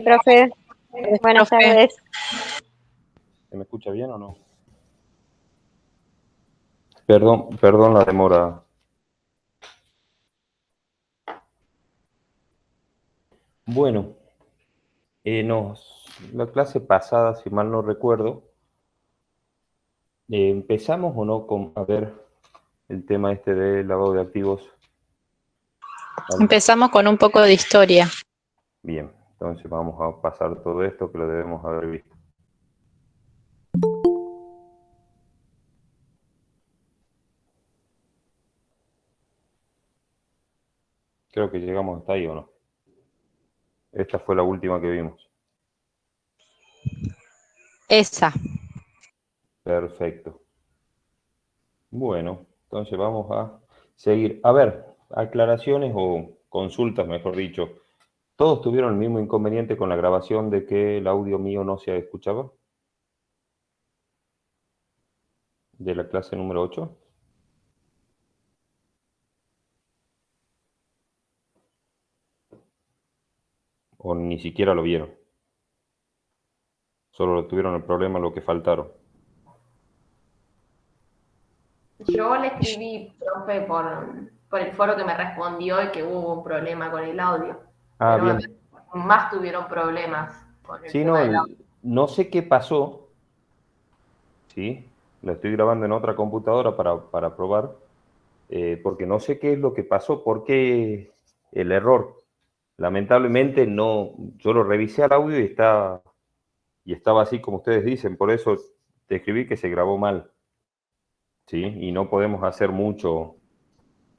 Profe, buenas Profe. tardes. ¿Se me escucha bien o no? Perdón la demora. Bueno, la clase pasada, si mal no recuerdo, ¿empezamos o no a ver el tema este de lavado de activos? Empezamos con un poco de historia. Bien, entonces vamos a pasar todo esto que lo debemos haber visto. Creo que llegamos hasta ahí, ¿o no? Esta fue la última que vimos. Esa. Perfecto. Bueno, entonces vamos a seguir. A ver, aclaraciones o consultas, mejor dicho. ¿Todos tuvieron el mismo inconveniente con la grabación de que el audio mío no se escuchaba? ¿De la clase número 8? ¿O ni siquiera lo vieron? Solo lo tuvieron el problema lo que faltaron. Yo le escribí, profe, por el foro que me respondió y que hubo un problema con el audio. Ah, Pero bien. más tuvieron problemas con el Sí, tema del audio. no sé qué pasó. Sí, la estoy grabando en otra computadora para probar. Porque no sé qué es lo que pasó, por qué el error. Lamentablemente no, yo lo revisé al audio y estaba así como ustedes dicen, por eso te escribí que se grabó mal. ¿Sí? Y no podemos hacer mucho.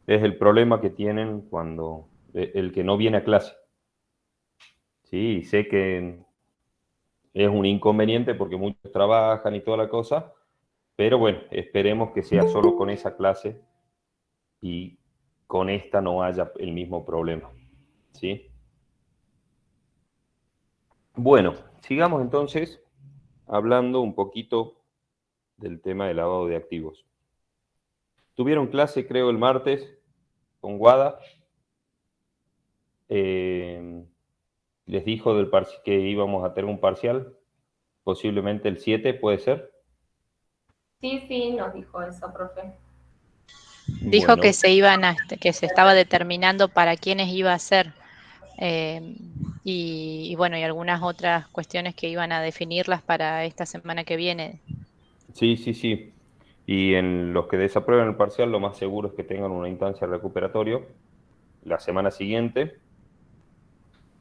Es el problema que tienen cuando el que no viene a clase. Sí, sé que es un inconveniente porque muchos trabajan y toda la cosa, pero bueno, esperemos que sea solo con esa clase y con esta no haya el mismo problema. ¿Sí? Bueno, sigamos entonces hablando un poquito del tema del lavado de activos. Tuvieron clase, creo, el martes con Guada. Les dijo que íbamos a tener un parcial, posiblemente el 7, ¿puede ser? Sí, nos dijo eso, profe. Dijo Bueno, que que se estaba determinando para quiénes iba a ser. Y bueno, y algunas otras cuestiones que iban a definirlas para esta semana que viene. sí. Y en los que desaprueben el parcial, lo más seguro es que tengan una instancia recuperatoria la semana siguiente,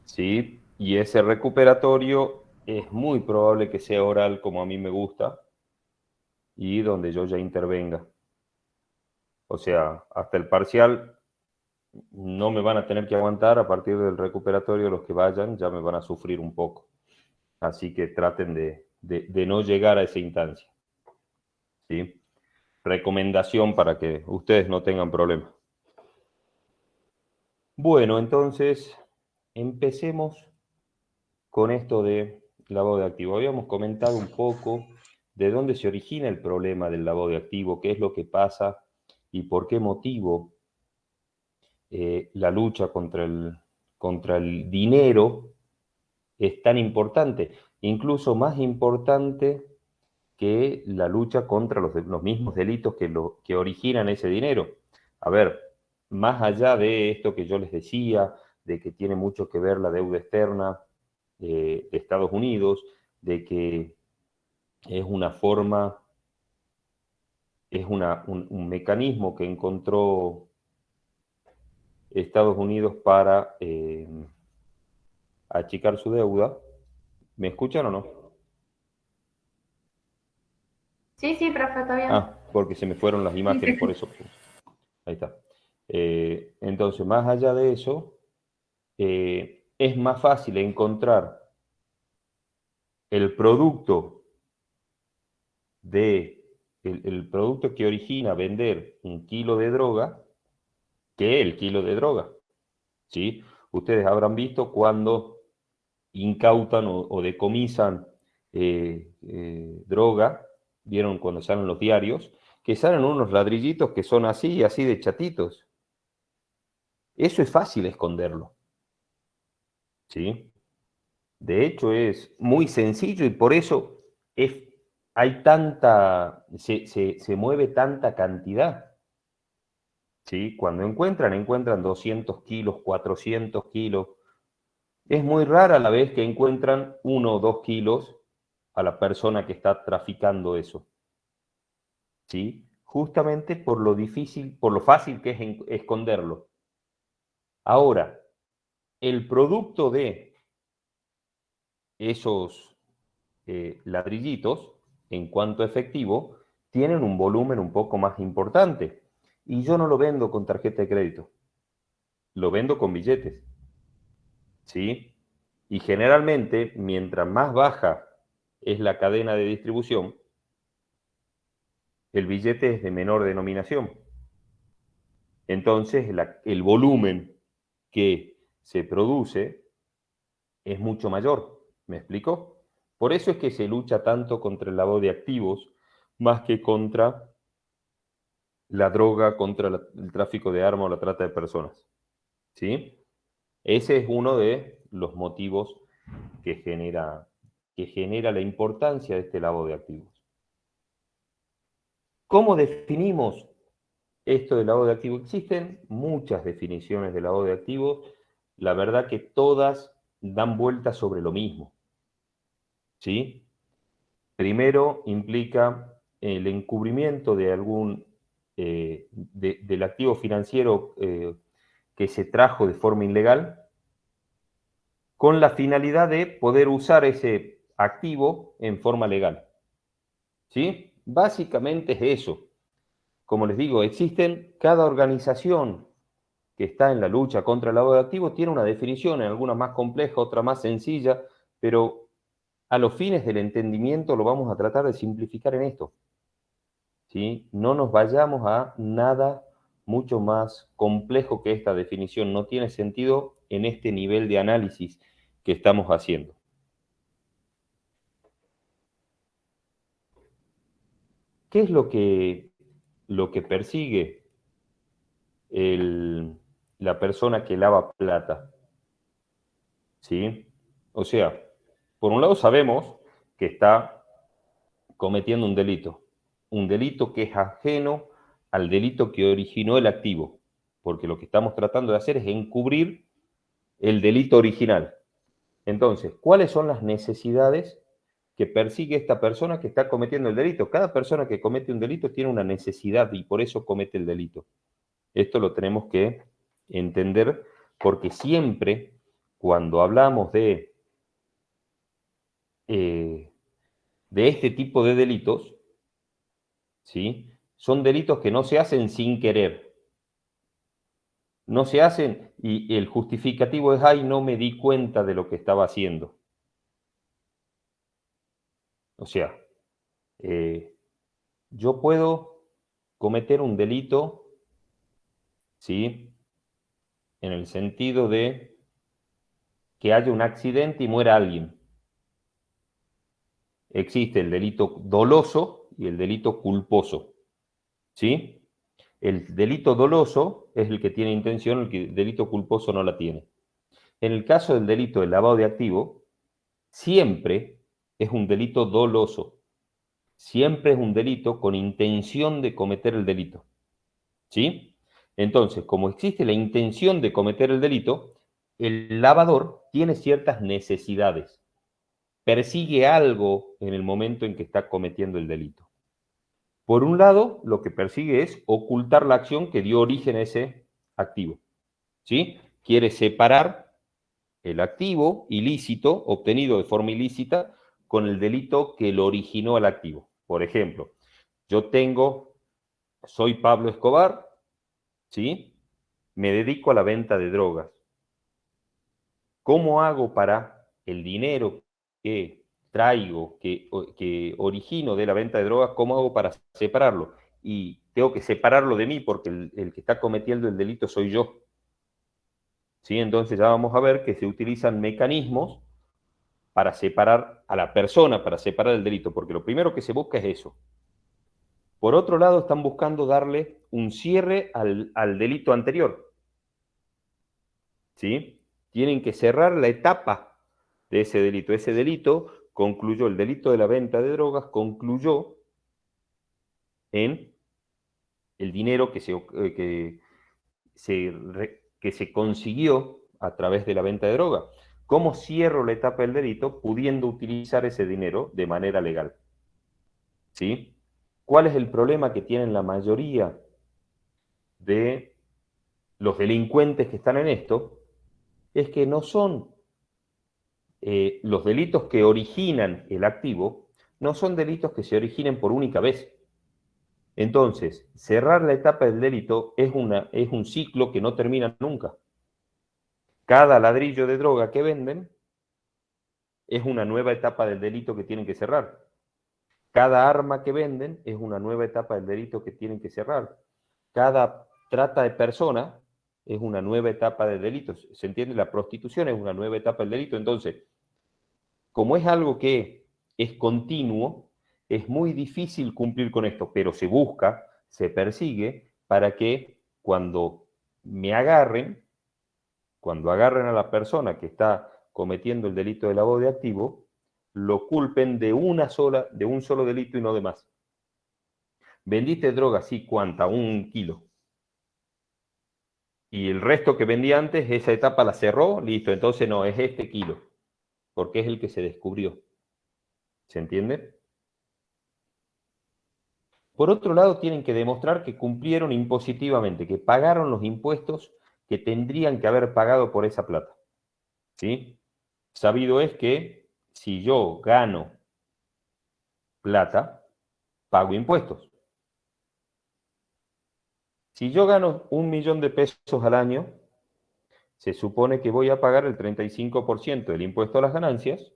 ¿sí? Y ese recuperatorio es muy probable que sea oral, como a mí me gusta, y donde yo ya intervenga. O sea, hasta el parcial no me van a tener que aguantar, a partir del recuperatorio los que vayan ya me van a sufrir un poco. Así que traten de no llegar a esa instancia. ¿Sí? Recomendación para que ustedes no tengan problemas. Bueno, entonces empecemos con esto de lavado de activo. Habíamos comentado un poco de dónde se origina el problema del lavado de activo, qué es lo que pasa y por qué motivo la lucha contra el dinero es tan importante, incluso más importante que la lucha contra los mismos delitos que originan ese dinero. A ver, más allá de esto que yo les decía, de que tiene mucho que ver la deuda externa de Estados Unidos, de que es una forma, es un mecanismo que encontró Estados Unidos para achicar su deuda. ¿Me escuchan o no? Sí, profe, está bien. Ah, porque se me fueron las imágenes, por eso. Ahí está. Entonces, más allá de eso, es más fácil encontrar el producto el producto que origina vender un kilo de droga que el kilo de droga. ¿Sí? Ustedes habrán visto cuando incautan o decomisan droga, vieron cuando salen los diarios, que salen unos ladrillitos que son así, así de chatitos. Eso es fácil esconderlo. ¿Sí? De hecho, es muy sencillo y por eso se mueve tanta cantidad. ¿Sí? Cuando encuentran 200 kilos, 400 kilos. Es muy rara la vez que encuentran 1 o 2 kilos a la persona que está traficando eso. ¿Sí? Justamente por lo difícil, por lo fácil que es esconderlo. Ahora, el producto de esos ladrillitos, en cuanto a efectivo, tienen un volumen un poco más importante. Y yo no lo vendo con tarjeta de crédito, lo vendo con billetes. ¿Sí? Y generalmente, mientras más baja es la cadena de distribución, el billete es de menor denominación. Entonces, el volumen que se produce es mucho mayor. ¿Me explico? Por eso es que se lucha tanto contra el lavado de activos más que contra la droga, contra el tráfico de armas o la trata de personas. ¿Sí? Ese es uno de los motivos que genera la importancia de este lavado de activos. ¿Cómo definimos esto del lavado de activos? Existen muchas definiciones de lavado de activos. La verdad que todas dan vueltas sobre lo mismo. ¿Sí? Primero implica el encubrimiento de del activo financiero que se trajo de forma ilegal, con la finalidad de poder usar ese activo en forma legal. ¿Sí? Básicamente es eso. Como les digo, cada organización que está en la lucha contra el lavado de activos tiene una definición, en algunas más compleja, otra más sencilla, pero a los fines del entendimiento lo vamos a tratar de simplificar en esto. ¿Sí? No nos vayamos a nada mucho más complejo que esta definición. No tiene sentido en este nivel de análisis que estamos haciendo. ¿Qué es lo que persigue la persona que lava plata? ¿Sí? O sea, por un lado sabemos que está cometiendo un delito que es ajeno al delito que originó el activo, porque lo que estamos tratando de hacer es encubrir el delito original. Entonces, ¿cuáles son las necesidades que persigue esta persona que está cometiendo el delito? Cada persona que comete un delito tiene una necesidad y por eso comete el delito. Esto lo tenemos que entender porque siempre cuando hablamos de este tipo de delitos, ¿sí? Son delitos que no se hacen sin querer. No se hacen y el justificativo es, ay, no me di cuenta de lo que estaba haciendo. O sea, yo puedo cometer un delito, ¿sí? En el sentido de que haya un accidente y muera alguien. Existe el delito doloso y el delito culposo, ¿sí? El delito doloso es el que tiene intención, el delito culposo no la tiene. En el caso del delito de lavado de activo, siempre es un delito doloso. Siempre es un delito con intención de cometer el delito. ¿Sí? Entonces, como existe la intención de cometer el delito, el lavador tiene ciertas necesidades. Persigue algo en el momento en que está cometiendo el delito. Por un lado, lo que persigue es ocultar la acción que dio origen a ese activo. ¿Sí? Quiere separar el activo ilícito, obtenido de forma ilícita, con el delito que lo originó al activo. Por ejemplo, soy Pablo Escobar, ¿sí? Me dedico a la venta de drogas. ¿Cómo hago para el dinero que traigo, que origino de la venta de drogas, cómo hago para separarlo? Y tengo que separarlo de mí porque el que está cometiendo el delito soy yo. ¿Sí? Entonces ya vamos a ver que se utilizan mecanismos para separar a la persona, para separar el delito, porque lo primero que se busca es eso. Por otro lado, están buscando darle un cierre al delito anterior. ¿Sí? Tienen que cerrar la etapa de ese delito. Ese delito concluyó, el delito de la venta de drogas concluyó en el dinero que se consiguió a través de la venta de droga. ¿Cómo cierro la etapa del delito? Pudiendo utilizar ese dinero de manera legal. ¿Sí? ¿Cuál es el problema que tienen la mayoría de los delincuentes que están en esto? Es que no son los delitos que originan el activo, no son delitos que se originen por única vez. Entonces, cerrar la etapa del delito es un ciclo que no termina nunca. Cada ladrillo de droga que venden es una nueva etapa del delito que tienen que cerrar. Cada arma que venden es una nueva etapa del delito que tienen que cerrar. Cada trata de personas es una nueva etapa de delitos. ¿Se entiende? La prostitución es una nueva etapa del delito. Entonces, como es algo que es continuo, es muy difícil cumplir con esto, pero se busca, se persigue para que cuando me agarren, cuando agarren a la persona que está cometiendo el delito de lavado de activo, lo culpen de un solo delito y no de más. ¿Vendiste droga? Sí, ¿cuánta? 1 kilo. Y el resto que vendía antes, esa etapa la cerró, listo, entonces no, es este kilo, porque es el que se descubrió. ¿Se entiende? Por otro lado, tienen que demostrar que cumplieron impositivamente, que pagaron los impuestos que tendrían que haber pagado por esa plata. ¿Sí? Sabido es que si yo gano plata, pago impuestos. Si yo gano 1 millón de pesos al año, se supone que voy a pagar el 35% del impuesto a las ganancias,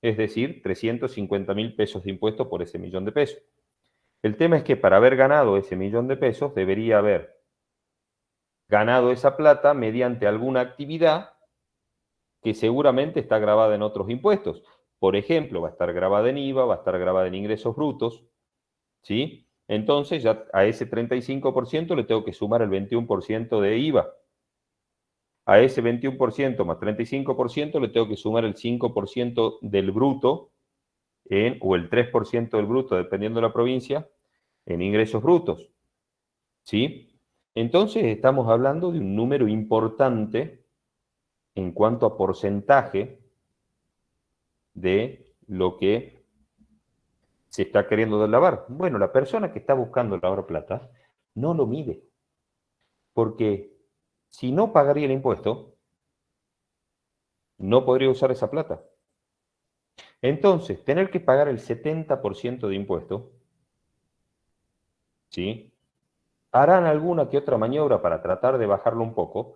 es decir, 350.000 pesos de impuesto por ese millón de pesos. El tema es que para haber ganado ese millón de pesos, debería haber ganado esa plata mediante alguna actividad que seguramente está grabada en otros impuestos. Por ejemplo, va a estar grabada en IVA, va a estar grabada en ingresos brutos, ¿sí? Entonces ya a ese 35% le tengo que sumar el 21% de IVA. A ese 21% más 35% le tengo que sumar el 5% del bruto, o el 3% del bruto, dependiendo de la provincia, en ingresos brutos. ¿Sí? Entonces estamos hablando de un número importante en cuanto a porcentaje de lo que se está queriendo lavar. Bueno, la persona que está buscando lavar plata no lo mide, porque si no pagaría el impuesto, no podría usar esa plata. Entonces, tener que pagar el 70% de impuesto, ¿sí? Harán alguna que otra maniobra para tratar de bajarlo un poco,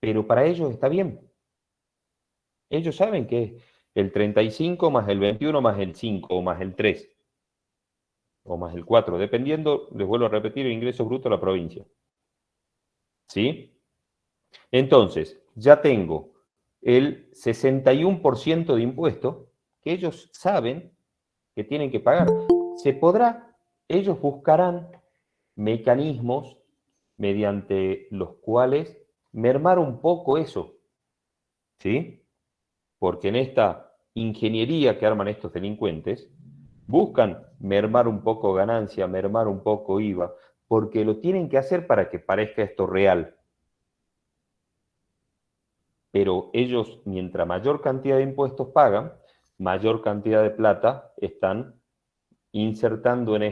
pero para ellos está bien. Ellos saben que el 35 más el 21 más el 5 o más el 3 o más el 4, dependiendo, les vuelvo a repetir, el ingreso bruto de la provincia. ¿Sí? Entonces, ya tengo el 61% de impuesto que ellos saben que tienen que pagar. Se podrá, ellos buscarán mecanismos mediante los cuales mermar un poco eso, ¿sí? Porque en esta ingeniería que arman estos delincuentes, buscan mermar un poco ganancia, mermar un poco IVA, porque lo tienen que hacer para que parezca esto real. Pero ellos, mientras mayor cantidad de impuestos pagan, mayor cantidad de plata están insertando en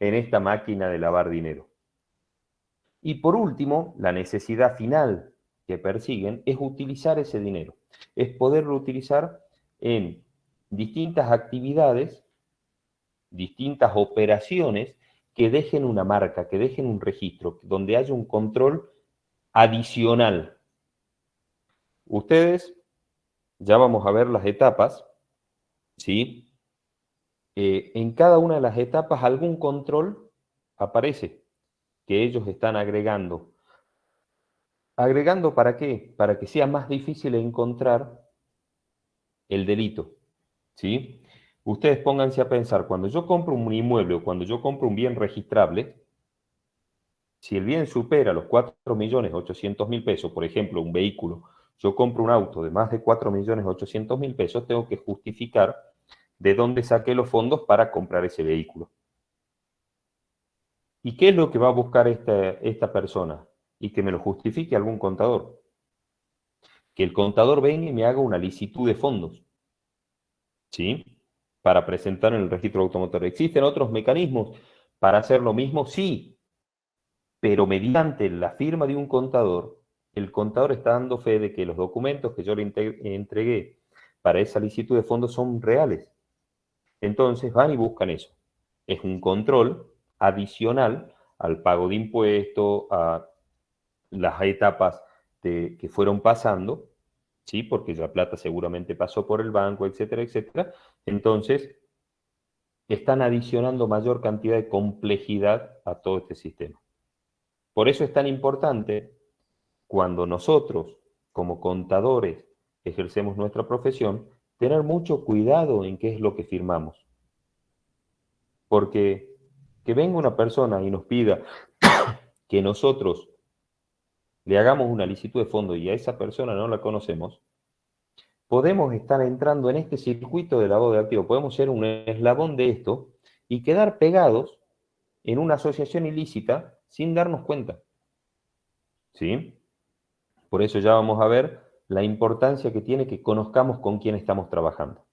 esta máquina de lavar dinero. Y por último, la necesidad final que persiguen es utilizar ese dinero, es poderlo utilizar en distintas actividades, distintas operaciones que dejen una marca, que dejen un registro, donde haya un control adicional. Ustedes, ya vamos a ver las etapas, ¿sí? En cada una de las etapas algún control aparece que ellos están agregando. ¿Agregando para qué? Para que sea más difícil encontrar el delito, ¿sí? Ustedes pónganse a pensar, cuando yo compro un inmueble o cuando yo compro un bien registrable, si el bien supera los 4.800.000 pesos, por ejemplo, un vehículo yo compro un auto de más de 4.800.000 pesos, tengo que justificar de dónde saqué los fondos para comprar ese vehículo. ¿Y qué es lo que va a buscar esta persona? Y que me lo justifique algún contador. Que el contador venga y me haga una licitud de fondos, ¿sí? Para presentar en el registro automotor. ¿Existen otros mecanismos para hacer lo mismo? Sí, pero mediante la firma de un contador, el contador está dando fe de que los documentos que yo le entregué para esa licitud de fondos son reales. Entonces van y buscan eso. Es un control adicional al pago de impuestos, a las etapas que fueron pasando, ¿sí? Porque la plata seguramente pasó por el banco, etcétera, etcétera. Entonces, están adicionando mayor cantidad de complejidad a todo este sistema. Por eso es tan importante cuando nosotros, como contadores, ejercemos nuestra profesión, tener mucho cuidado en qué es lo que firmamos. Porque que venga una persona y nos pida que nosotros le hagamos una licitud de fondo y a esa persona no la conocemos, podemos estar entrando en este circuito de lavado de activos, podemos ser un eslabón de esto y quedar pegados en una asociación ilícita sin darnos cuenta. ¿Sí? Por eso ya vamos a ver la importancia que tiene que conozcamos con quién estamos trabajando.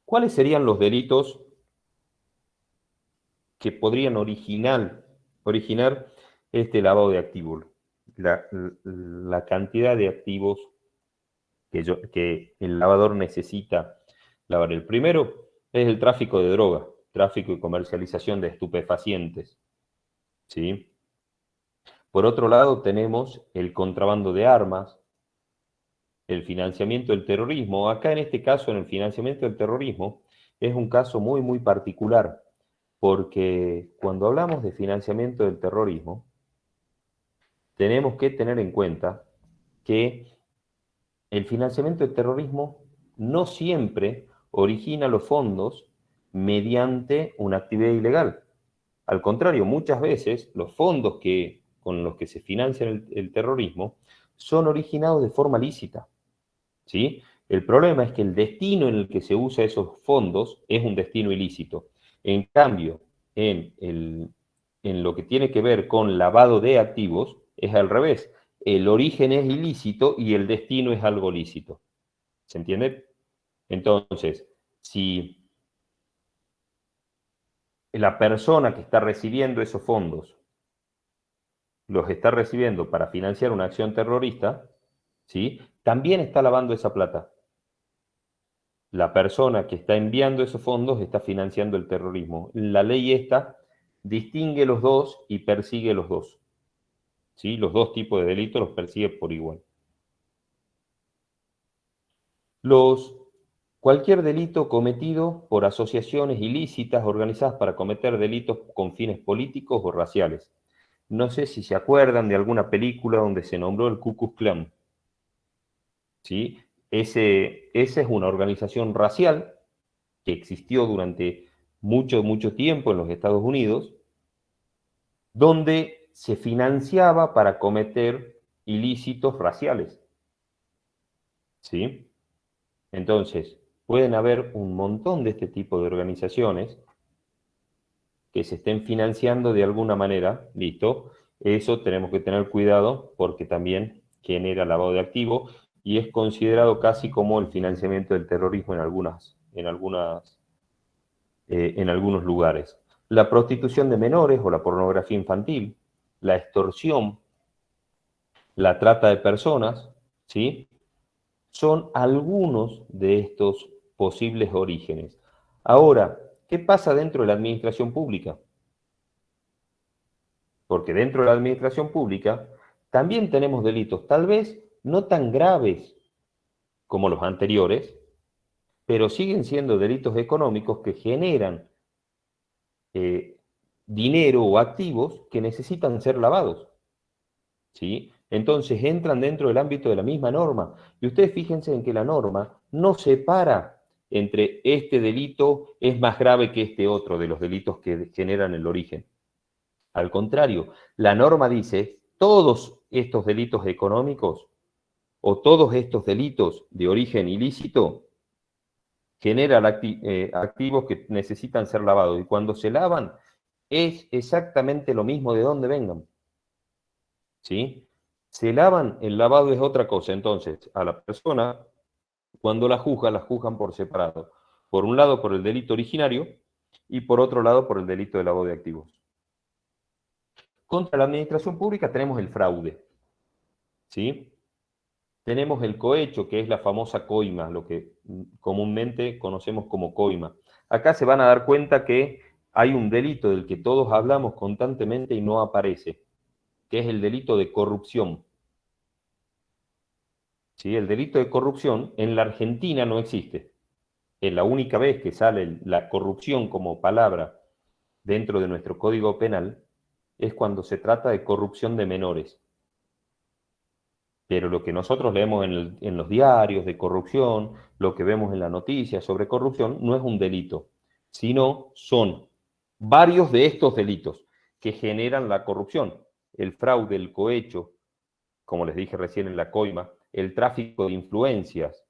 ¿Cuáles serían los delitos que podrían originar este lavado de activos? La cantidad de activos que el lavador necesita lavar. El primero es el tráfico de droga, tráfico y comercialización de estupefacientes, ¿sí? Por otro lado tenemos el contrabando de armas, el financiamiento del terrorismo. Acá en este caso, en el financiamiento del terrorismo, es un caso muy, muy particular, porque cuando hablamos de financiamiento del terrorismo, tenemos que tener en cuenta que el financiamiento del terrorismo no siempre origina los fondos mediante una actividad ilegal. Al contrario, muchas veces los fondos con los que se financia el terrorismo son originados de forma lícita, ¿sí? El problema es que el destino en el que se usa esos fondos es un destino ilícito. En cambio, en lo que tiene que ver con lavado de activos, es al revés. El origen es ilícito y el destino es algo lícito. ¿Se entiende? Entonces, si la persona que está recibiendo esos fondos los está recibiendo para financiar una acción terrorista, ¿sí? También está lavando esa plata. La persona que está enviando esos fondos está financiando el terrorismo. La ley esta distingue los dos y persigue los dos, ¿sí? Los dos tipos de delitos los persigue por igual. Cualquier delito cometido por asociaciones ilícitas organizadas para cometer delitos con fines políticos o raciales. No sé si se acuerdan de alguna película donde se nombró el Ku Klux Klan, ¿sí? Esa es una organización racial que existió durante mucho, mucho tiempo en los Estados Unidos, donde se financiaba para cometer ilícitos raciales, ¿sí? Entonces, pueden haber un montón de este tipo de organizaciones que se estén financiando de alguna manera, ¿listo? Eso tenemos que tener cuidado porque también genera lavado de activos y es considerado casi como el financiamiento del terrorismo en algunos lugares. La prostitución de menores o la pornografía infantil, la extorsión, la trata de personas, ¿sí? Son algunos de estos posibles orígenes. Ahora, ¿qué pasa dentro de la administración pública? Porque dentro de la administración pública también tenemos delitos, tal vez no tan graves como los anteriores, pero siguen siendo delitos económicos que generan dinero o activos que necesitan ser lavados, ¿sí? Entonces entran dentro del ámbito de la misma norma. Y ustedes fíjense en que la norma no separa entre este delito es más grave que este otro de los delitos que generan el origen. Al contrario, la norma dice, todos estos delitos económicos o todos estos delitos de origen ilícito generan activos que necesitan ser lavados. Y cuando se lavan, es exactamente lo mismo de dónde vengan. ¿Sí? Se lavan, el lavado es otra cosa. Entonces, a la persona, cuando la juzgan por separado. Por un lado, por el delito originario y por otro lado, por el delito de lavado de activos. Contra la administración pública tenemos el fraude. ¿Sí? Tenemos el cohecho, que es la famosa coima, lo que comúnmente conocemos como coima. Acá se van a dar cuenta que hay un delito del que todos hablamos constantemente y no aparece, que es el delito de corrupción. ¿Sí? El delito de corrupción en la Argentina no existe. Es la única vez que sale la corrupción como palabra dentro de nuestro Código Penal es cuando se trata de corrupción de menores. Pero lo que nosotros leemos en los diarios de corrupción, lo que vemos en la noticia sobre corrupción, no es un delito, sino son varios de estos delitos que generan la corrupción. El fraude, el cohecho, como les dije recién en la coima, el tráfico de influencias,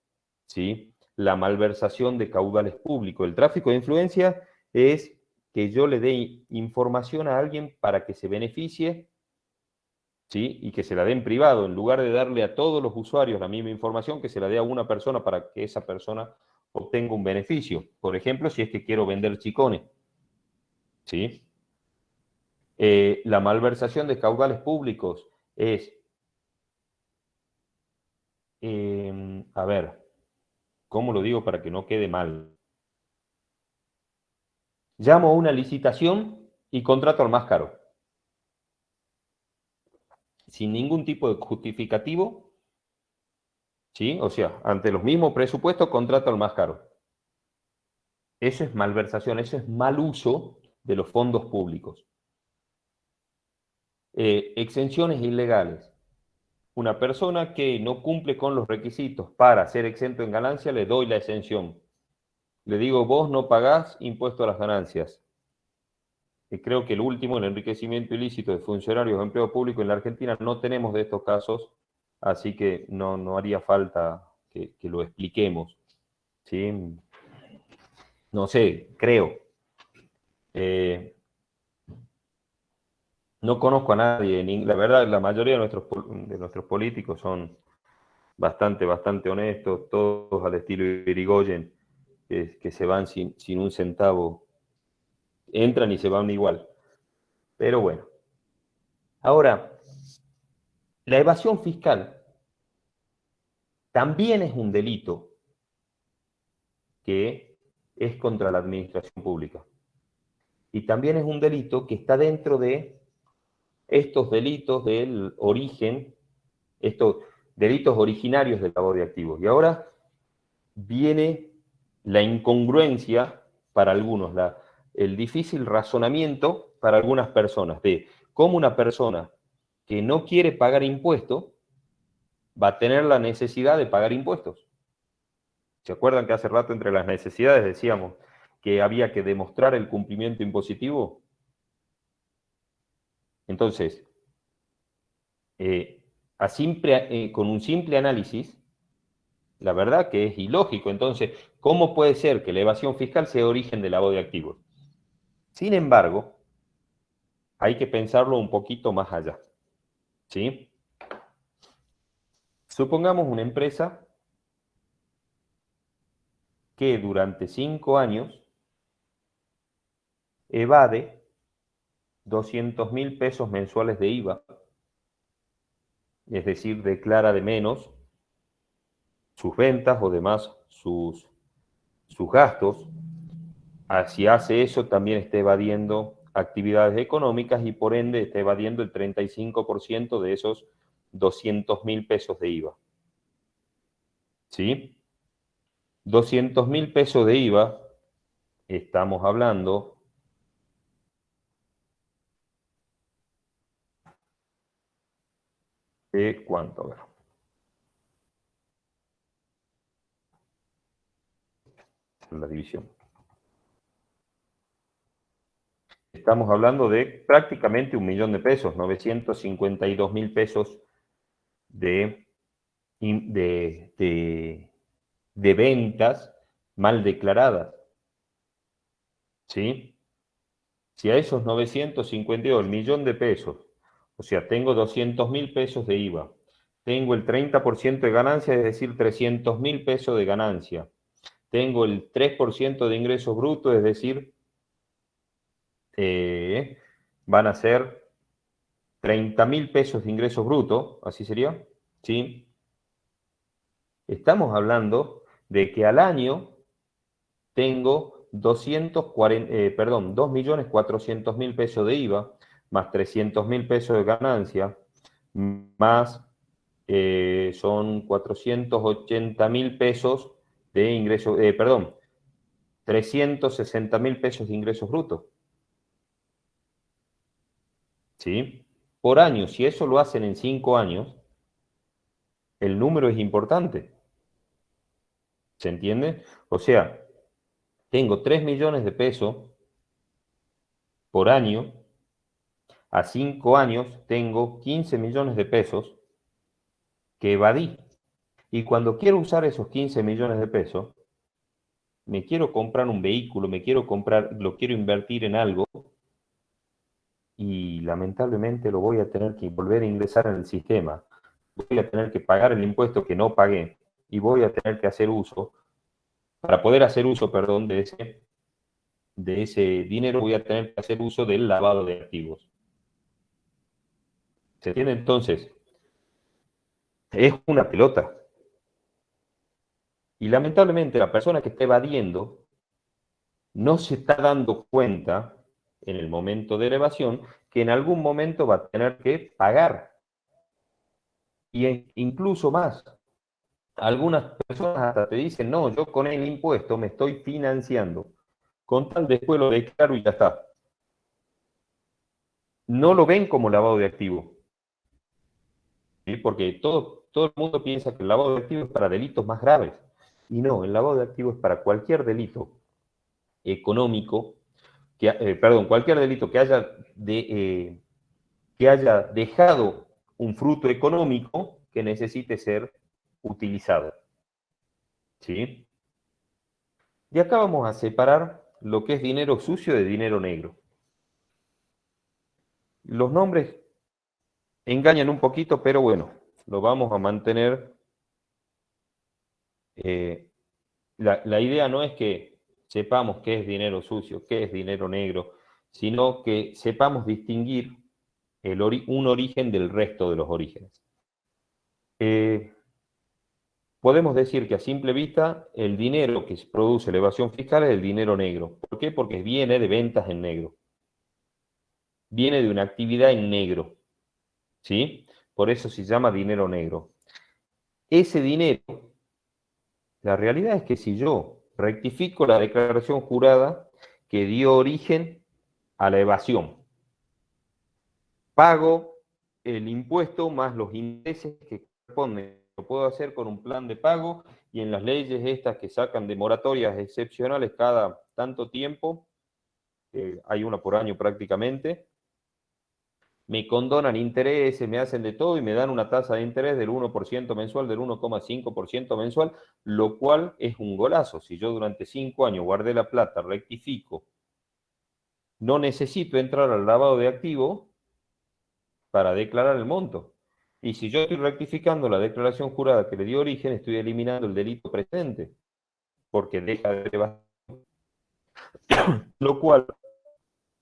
¿sí? La malversación de caudales públicos. El tráfico de influencias es que yo le dé información a alguien para que se beneficie, ¿sí? Y que se la dé en privado, en lugar de darle a todos los usuarios la misma información, que se la dé a una persona para que esa persona obtenga un beneficio. Por ejemplo, si es que quiero vender chicones, ¿sí? La malversación de caudales públicos es, a ver, ¿cómo lo digo para que no quede mal? Llamo a una licitación y contrato al más caro. Sin ningún tipo de justificativo, ¿sí? O sea, ante los mismos presupuestos, contrato al más caro. Eso es malversación, eso es mal uso de los fondos públicos. Exenciones ilegales. Una persona que no cumple con los requisitos para ser exento en ganancia, le doy la exención. Le digo, vos no pagás impuesto a las ganancias. Y creo que el último, el enriquecimiento ilícito de funcionarios de empleo público en la Argentina, no tenemos de estos casos, así que no haría falta que lo expliquemos. ¿Sí? No sé, creo. No conozco a nadie, la verdad, la mayoría de nuestros políticos son bastante honestos, todos al estilo Irigoyen, que se van sin un centavo, entran y se van igual. Pero bueno. Ahora, la evasión fiscal también es un delito que es contra la administración pública. Y también es un delito que está dentro de estos delitos del origen, estos delitos originarios del lavado de activos. Y ahora viene la incongruencia para algunos, el difícil razonamiento para algunas personas de cómo una persona que no quiere pagar impuestos va a tener la necesidad de pagar impuestos. ¿Se acuerdan que hace rato entre las necesidades decíamos que había que demostrar el cumplimiento impositivo? Entonces, con un simple análisis, la verdad que es ilógico. Entonces, ¿cómo puede ser que la evasión fiscal sea origen del lavado de activos? Sin embargo, hay que pensarlo un poquito más allá. ¿Sí? Supongamos una empresa que durante 5 años evade 200.000 pesos mensuales de IVA, es decir, declara de menos sus ventas o demás sus gastos. Si hace eso, también está evadiendo actividades económicas y por ende está evadiendo el 35% de esos 200.000 pesos de IVA. ¿Sí? 200.000 pesos de IVA, estamos hablando de cuánto, a ver. La división. estamos hablando de prácticamente 1 millón de pesos, 952.000 pesos de ventas mal declaradas. ¿Sí? Si a esos 952, el millón de pesos, o sea, tengo 200.000 pesos de IVA, tengo el 30% de ganancia, es decir, 300.000 pesos de ganancia, tengo el 3% de ingresos brutos, es decir, van a ser 30.000 pesos de ingresos brutos, así sería, ¿sí? Estamos hablando de que al año tengo 2.400.000 pesos de IVA, más 300.000 pesos de ganancia, más son 480.000 pesos de ingresos, 360.000 pesos de ingresos brutos. ¿Sí? Por año, si eso lo hacen en 5 años, el número es importante. ¿Se entiende? O sea, tengo 3 millones de pesos por año, a 5 años tengo 15 millones de pesos que evadí. Y cuando quiero usar esos 15 millones de pesos, me quiero comprar un vehículo, lo quiero invertir en algo, y lamentablemente lo voy a tener que volver a ingresar en el sistema. Voy a tener que pagar el impuesto que no pagué, y voy a tener que hacer uso, para poder hacer uso, perdón, de ese dinero, voy a tener que hacer uso del lavado de activos. ¿Se entiende? Entonces, es una pelota. Y lamentablemente la persona que está evadiendo no se está dando cuenta en el momento de la evasión que en algún momento va a tener que pagar. Y incluso más, algunas personas hasta te dicen, no, yo con el impuesto me estoy financiando, con tal después lo declaro y ya está. No lo ven como lavado de activos, ¿sí? Porque todo el mundo piensa que el lavado de activos es para delitos más graves. Y no, el lavado de activos es para cualquier delito económico, cualquier delito que haya dejado un fruto económico que necesite ser utilizado. ¿Sí? Y acá vamos a separar lo que es dinero sucio de dinero negro. Los nombres engañan un poquito, pero bueno, lo vamos a mantener. La idea no es que sepamos qué es dinero sucio, qué es dinero negro, sino que sepamos distinguir un origen del resto de los orígenes. Podemos decir que a simple vista el dinero que produce la evasión fiscal es el dinero negro. ¿Por qué? Porque viene de ventas en negro. Viene de una actividad en negro. ¿Sí? Por eso se llama dinero negro. Ese dinero, la realidad es que si yo rectifico la declaración jurada que dio origen a la evasión, pago el impuesto más los intereses que corresponden. Lo puedo hacer con un plan de pago, y en las leyes estas que sacan de moratorias excepcionales cada tanto tiempo, hay una por año prácticamente, me condonan intereses, me hacen de todo y me dan una tasa de interés del 1% mensual, del 1,5% mensual, lo cual es un golazo. Si yo durante 5 años guardé la plata, rectifico, no necesito entrar al lavado de activos para declarar el monto. Y si yo estoy rectificando la declaración jurada que le dio origen, estoy eliminando el delito presente, porque deja de evasión, lo cual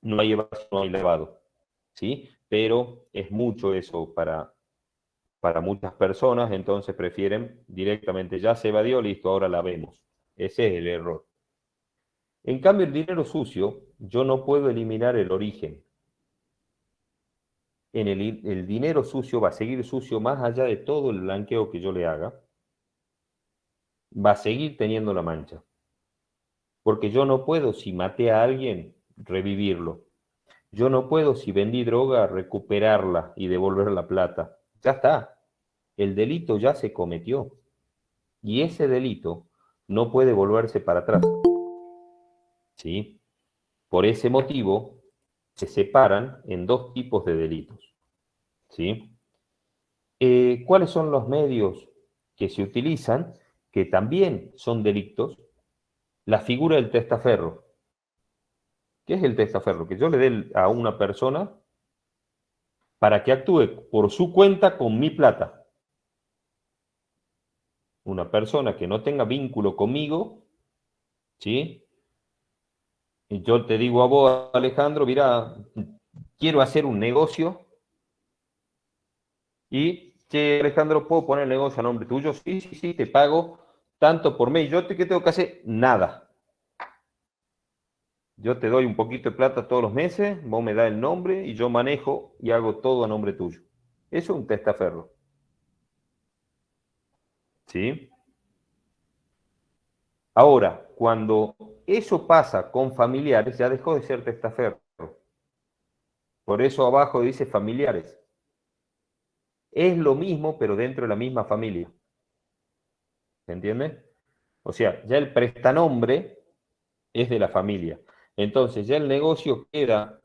no hay evasión, no hay lavado, ¿sí? Pero es mucho eso para muchas personas, entonces prefieren directamente, ya se evadió, listo, ahora la vemos. Ese es el error. En cambio, el dinero sucio, yo no puedo eliminar el origen. El dinero sucio va a seguir sucio más allá de todo el blanqueo que yo le haga. Va a seguir teniendo la mancha. Porque yo no puedo, si maté a alguien, revivirlo. Yo no puedo, si vendí droga, recuperarla y devolver la plata. Ya está. El delito ya se cometió. Y ese delito no puede volverse para atrás. ¿Sí? Por ese motivo, se separan en dos tipos de delitos, ¿sí? ¿Cuáles son los medios que se utilizan, que también son delitos? La figura del testaferro. ¿Qué es el testaferro? Que yo le dé a una persona para que actúe por su cuenta con mi plata. Una persona que no tenga vínculo conmigo, ¿sí? Y yo te digo a vos, Alejandro, mira, quiero hacer un negocio y, che, Alejandro, ¿puedo poner el negocio a nombre tuyo? Sí, sí, sí, te pago tanto por mes. ¿Yo qué tengo que hacer? Nada. Yo te doy un poquito de plata todos los meses, vos me das el nombre y yo manejo y hago todo a nombre tuyo. Eso es un testaferro. ¿Sí? Ahora, cuando eso pasa con familiares, ya dejó de ser testaferro. Por eso abajo dice familiares. Es lo mismo, pero dentro de la misma familia. ¿Se entiende? O sea, ya el prestanombre es de la familia. Entonces, ya el negocio queda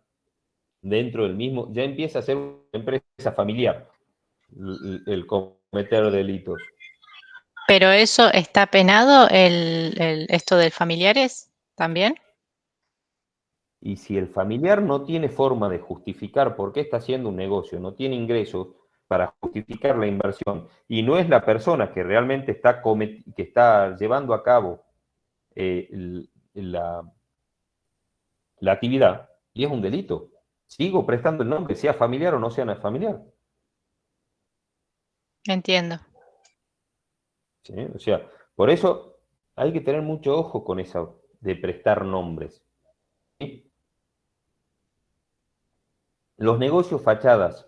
dentro del mismo, ya empieza a ser una empresa familiar, el cometer delitos. ¿Pero eso está penado, esto de familiares también? Y si el familiar no tiene forma de justificar por qué está haciendo un negocio, no tiene ingresos para justificar la inversión, y no es la persona que realmente que está llevando a cabo la actividad, y es un delito. Sigo prestando el nombre, sea familiar o no sea familiar. Entiendo. ¿Sí? O sea, por eso hay que tener mucho ojo con eso de prestar nombres. ¿Sí? Los negocios fachadas.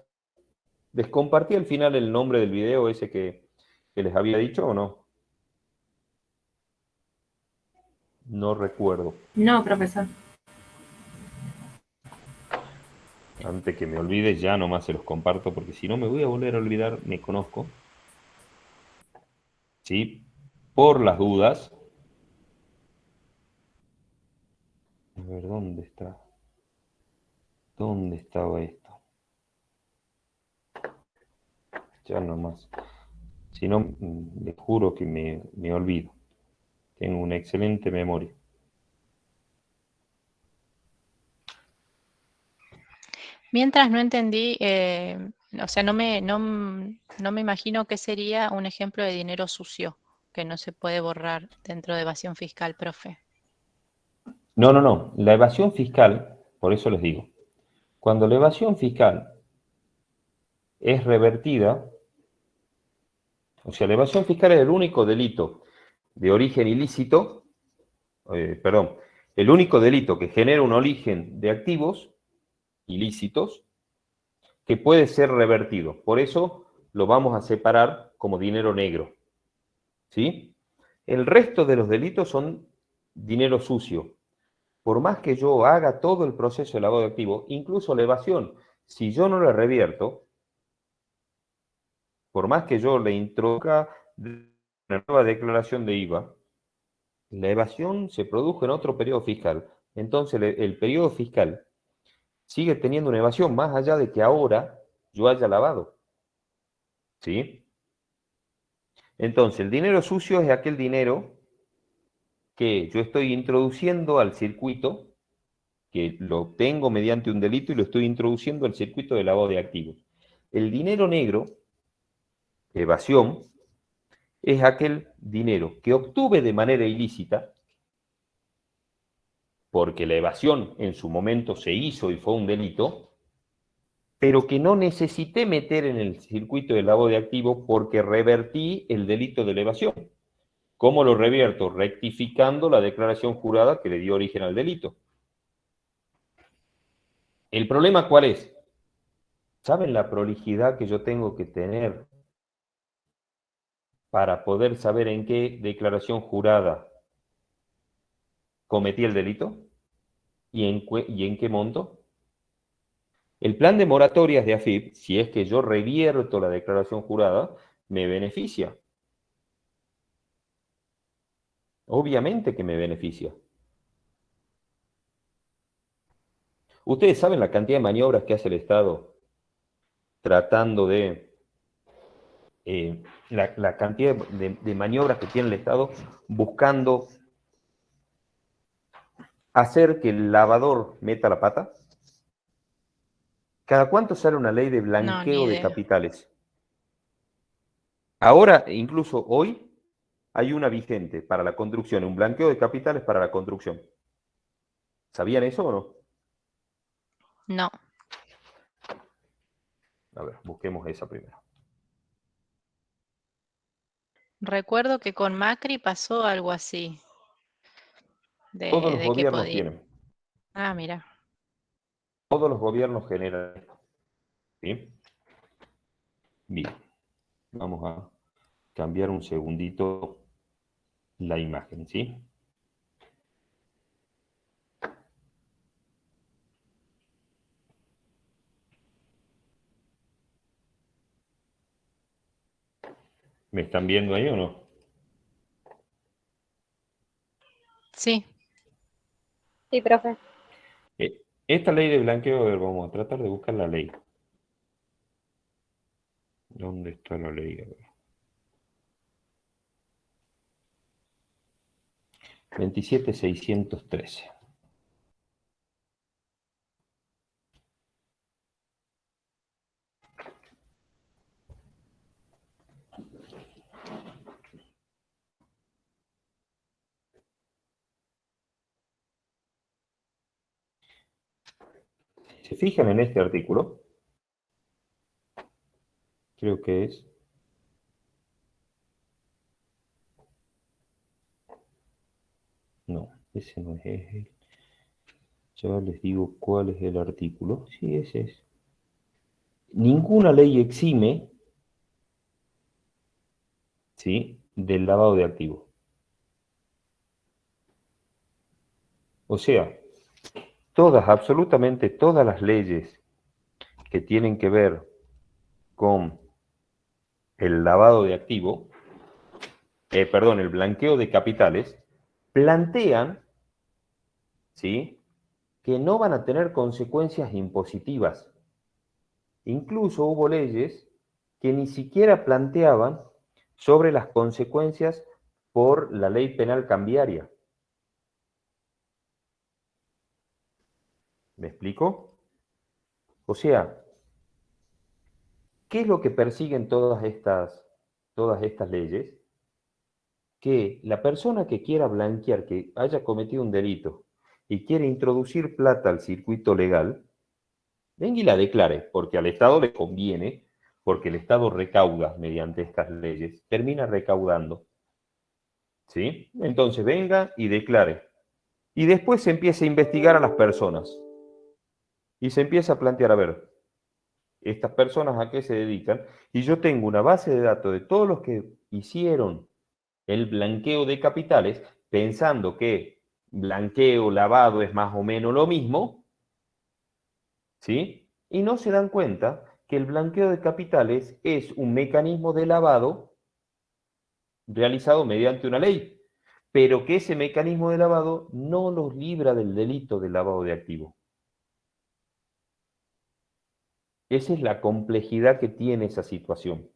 ¿Les compartí al final el nombre del video ese que les había dicho o no? No recuerdo. No, profesor. Antes que me olvide, ya nomás se los comparto, porque si no me voy a volver a olvidar, me conozco. ¿Sí? Por las dudas. A ver, ¿dónde está? ¿Dónde estaba esto? Ya nomás. Si no, les juro que me olvido. Tengo una excelente memoria. Mientras no entendí, o sea, no me imagino qué sería un ejemplo de dinero sucio que no se puede borrar dentro de evasión fiscal, profe. No, no, no. La evasión fiscal, por eso les digo, cuando la evasión fiscal es revertida, o sea, la evasión fiscal es el único delito de origen ilícito, perdón, el único delito que genera un origen de activos ilícitos que puede ser revertido. Por eso lo vamos a separar como dinero negro. ¿Sí? El resto de los delitos son dinero sucio. Por más que yo haga todo el proceso de lavado de activos, incluso la evasión, si yo no la revierto, por más que yo le introduzca una nueva declaración de IVA, la evasión se produjo en otro periodo fiscal. Entonces el periodo fiscal sigue teniendo una evasión más allá de que ahora yo haya lavado. ¿Sí? Entonces, el dinero sucio es aquel dinero que yo estoy introduciendo al circuito, que lo obtengo mediante un delito y lo estoy introduciendo al circuito de lavado de activos. El dinero negro, evasión, es aquel dinero que obtuve de manera ilícita, porque la evasión en su momento se hizo y fue un delito, pero que no necesité meter en el circuito de lavado de activos porque revertí el delito de la evasión. ¿Cómo lo revierto? Rectificando la declaración jurada que le dio origen al delito. ¿El problema cuál es? ¿Saben la prolijidad que yo tengo que tener para poder saber en qué declaración jurada cometí el delito? ¿Y en qué monto? El plan de moratorias de AFIP, si es que yo revierto la declaración jurada, me beneficia. Obviamente que me beneficia. Ustedes saben la cantidad de maniobras que hace el Estado tratando de... la cantidad de maniobras que tiene el Estado buscando hacer que el lavador meta la pata. ¿Cada cuánto sale una ley de No, ni blanqueo de idea. capitales? Ahora, incluso hoy, hay una vigente para la construcción, un blanqueo de capitales para la construcción. ¿Sabían eso o no? No. A ver, busquemos esa primero. Recuerdo que con Macri pasó algo así. Todos los De que gobiernos podía. tienen. Ah, mira. Todos los gobiernos generan esto. ¿Sí? Bien, vamos a cambiar un segundito la imagen, ¿sí? ¿Me están viendo ahí o no? Sí. Sí, profe. Esta ley de blanqueo, a ver, vamos a tratar de buscar la ley. ¿Dónde está la ley? A ver. 27.613. ¿Se fijan en este artículo? Creo que es... No, ese no es el... Ya les digo cuál es el artículo. Sí, ese es. Ninguna ley exime, ¿sí?, del lavado de activos. O sea, todas, absolutamente todas las leyes que tienen que ver con el lavado de activos, perdón, el blanqueo de capitales, plantean, ¿sí?, que no van a tener consecuencias impositivas. Incluso hubo leyes que ni siquiera planteaban sobre las consecuencias por la ley penal cambiaria. ¿Me explico? O sea, ¿qué es lo que persiguen todas estas leyes? Que la persona que quiera blanquear, que haya cometido un delito y quiere introducir plata al circuito legal, venga y la declare, porque al Estado le conviene, porque el Estado recauda mediante estas leyes, termina recaudando. ¿Sí? Entonces venga y declare. Y después se empieza a investigar a las personas. Y se empieza a plantear, a ver, estas personas a qué se dedican. Y yo tengo una base de datos de todos los que hicieron el blanqueo de capitales, pensando que blanqueo, lavado es más o menos lo mismo, ¿sí? Y no se dan cuenta que el blanqueo de capitales es un mecanismo de lavado realizado mediante una ley, pero que ese mecanismo de lavado no los libra del delito de lavado de activos. Esa es la complejidad que tiene esa situación.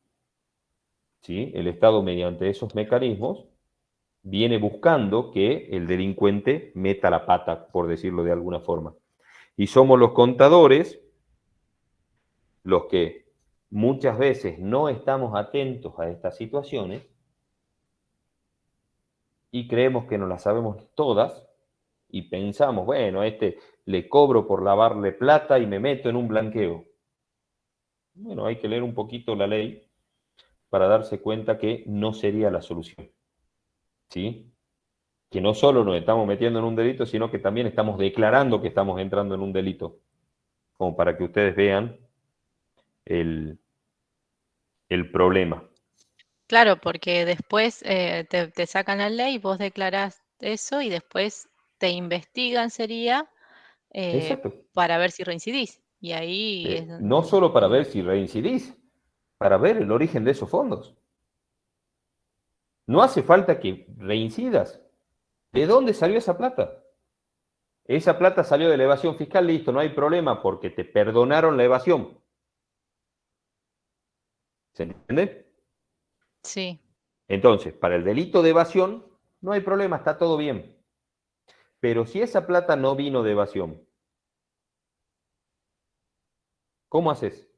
¿Sí? El Estado, mediante esos mecanismos, viene buscando que el delincuente meta la pata, por decirlo de alguna forma. Y somos los contadores los que muchas veces no estamos atentos a estas situaciones y creemos que nos las sabemos todas y pensamos, bueno, a este le cobro por lavarle plata y me meto en un blanqueo. Bueno, hay que leer un poquito la ley para darse cuenta que no sería la solución. ¿Sí? Que no solo nos estamos metiendo en un delito, sino que también estamos declarando que estamos entrando en un delito. Como para que ustedes vean el problema. Claro, porque después te sacan la ley, vos declarás eso y después te investigan, sería, Exacto. para ver si reincidís. Y ahí es No solo para ver si reincidís, para ver el origen de esos fondos. No hace falta que reincidas. ¿De dónde salió esa plata? Esa plata salió de la evasión fiscal, listo, no hay problema porque te perdonaron la evasión. ¿Se entiende? Sí. Entonces, para el delito de evasión, no hay problema, está todo bien. Pero si esa plata no vino de evasión, ¿cómo haces?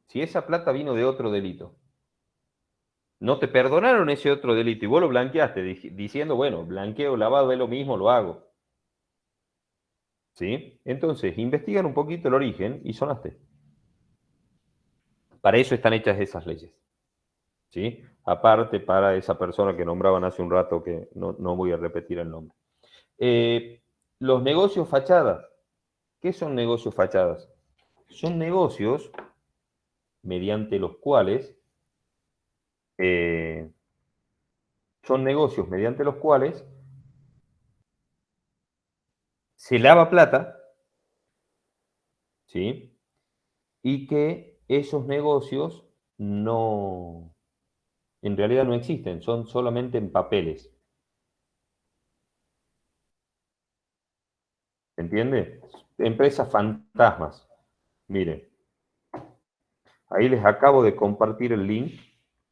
Si esa plata vino de otro delito, no te perdonaron ese otro delito y vos lo blanqueaste diciendo, bueno, blanqueo, lavado es lo mismo, lo hago. ¿Sí? Entonces, investigan un poquito el origen y sonaste. Para eso están hechas esas leyes. ¿Sí? Aparte, para esa persona que nombraban hace un rato, que no voy a repetir el nombre. Los negocios fachadas. ¿Qué son negocios fachadas? Son negocios mediante los cuales se lava plata, ¿sí? Y que esos negocios no, en realidad no existen, son solamente en papeles. ¿Se entiende? Empresas fantasmas. Miren, ahí les acabo de compartir el link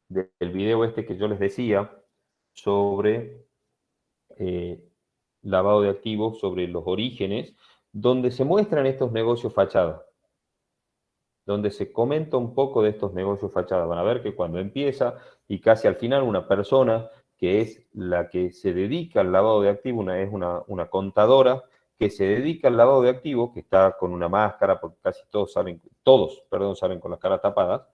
del video este que yo les decía sobre lavado de activos, sobre los orígenes, donde se muestran estos negocios fachadas, donde se comenta un poco de estos negocios fachadas. Van a ver que cuando empieza y casi al final una persona que es la que se dedica al lavado de activos, es una contadora que se dedica al lavado de activos, que está con una máscara, porque casi todos salen con las caras tapadas.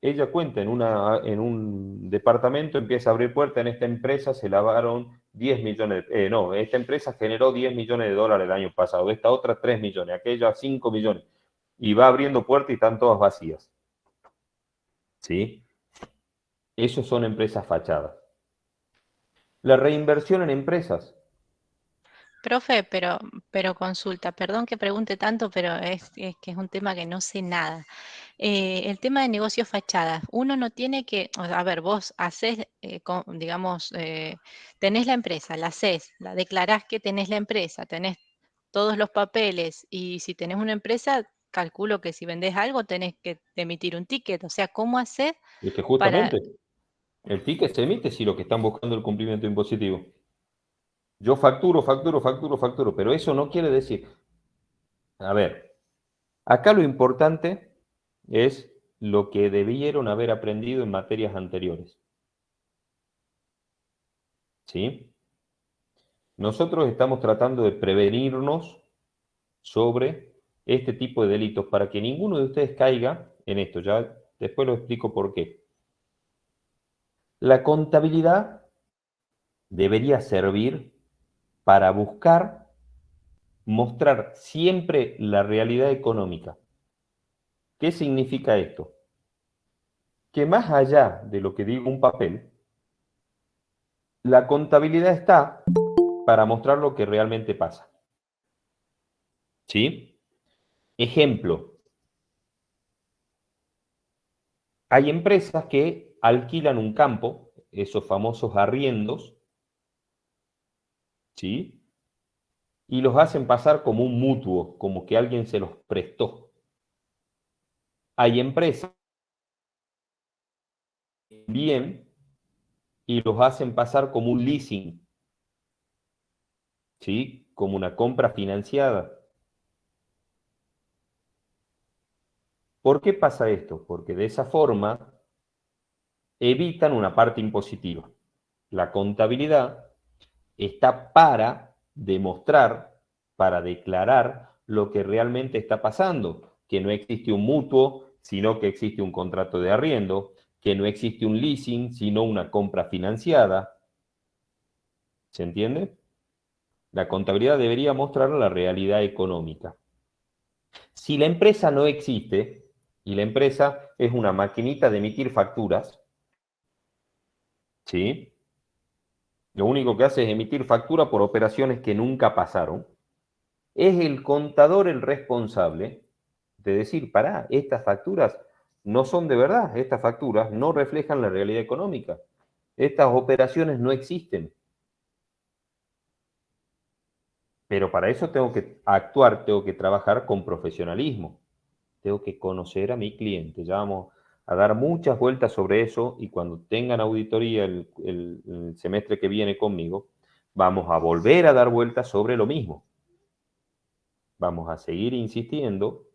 Ella cuenta en un departamento, empieza a abrir puertas, en esta empresa se lavaron 10 millones, esta empresa generó 10 millones de dólares el año pasado, esta otra 3 millones, aquella 5 millones, y va abriendo puertas y están todas vacías. ¿Sí? Esos son empresas fachadas. La reinversión en empresas. Profe, pero consulta, perdón que pregunte tanto, pero es que es un tema que no sé nada. El tema de negocios fachadas, uno no tiene que, a ver, vos haces, digamos, tenés la empresa, la haces, la declarás que tenés la empresa, tenés todos los papeles y si tenés una empresa, calculo que si vendés algo tenés que emitir un ticket, o sea, ¿cómo hacer Es que para... justamente el ticket se emite si lo que están buscando es el cumplimiento impositivo. Yo facturo, pero eso no quiere decir... A ver, acá lo importante es lo que debieron haber aprendido en materias anteriores. ¿Sí? Nosotros estamos tratando de prevenirnos sobre este tipo de delitos para que ninguno de ustedes caiga en esto. Ya después lo explico por qué. La contabilidad debería servir para buscar, mostrar siempre la realidad económica. ¿Qué significa esto? Que más allá de lo que diga un papel, la contabilidad está para mostrar lo que realmente pasa. ¿Sí? Ejemplo. Hay empresas que alquilan un campo, esos famosos arriendos, ¿sí? Y los hacen pasar como un mutuo, como que alguien se los prestó. Hay empresas bien y los hacen pasar como un leasing, ¿sí? Como una compra financiada. ¿Por qué pasa esto? Porque de esa forma evitan una parte impositiva. La contabilidad está para demostrar, para declarar lo que realmente está pasando, que no existe un mutuo, sino que existe un contrato de arriendo, que no existe un leasing, sino una compra financiada. ¿Se entiende? La contabilidad debería mostrar la realidad económica. Si la empresa no existe, y la empresa es una maquinita de emitir facturas, ¿sí? Lo único que hace es emitir factura por operaciones que nunca pasaron. Es el contador el responsable de decir, pará, estas facturas no son de verdad. Estas facturas no reflejan la realidad económica. Estas operaciones no existen. Pero para eso tengo que actuar, tengo que trabajar con profesionalismo. Tengo que conocer a mi cliente. Ya vamos a dar muchas vueltas sobre eso y cuando tengan auditoría el semestre que viene conmigo, vamos a volver a dar vueltas sobre lo mismo. Vamos a seguir insistiendo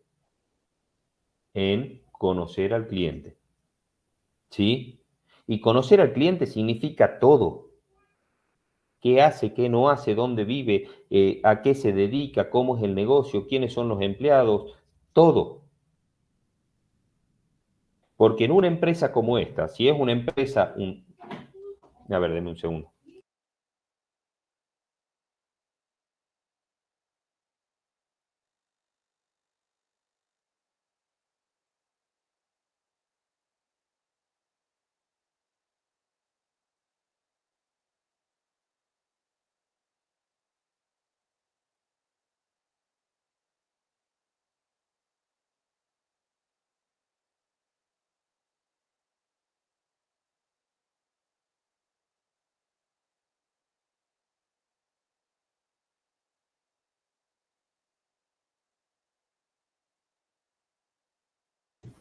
en conocer al cliente. ¿Sí? Y conocer al cliente significa todo. ¿Qué hace, qué no hace, dónde vive, a qué se dedica, cómo es el negocio, quiénes son los empleados? Todo. Porque en una empresa como esta, si es una empresa... A ver, denme un segundo.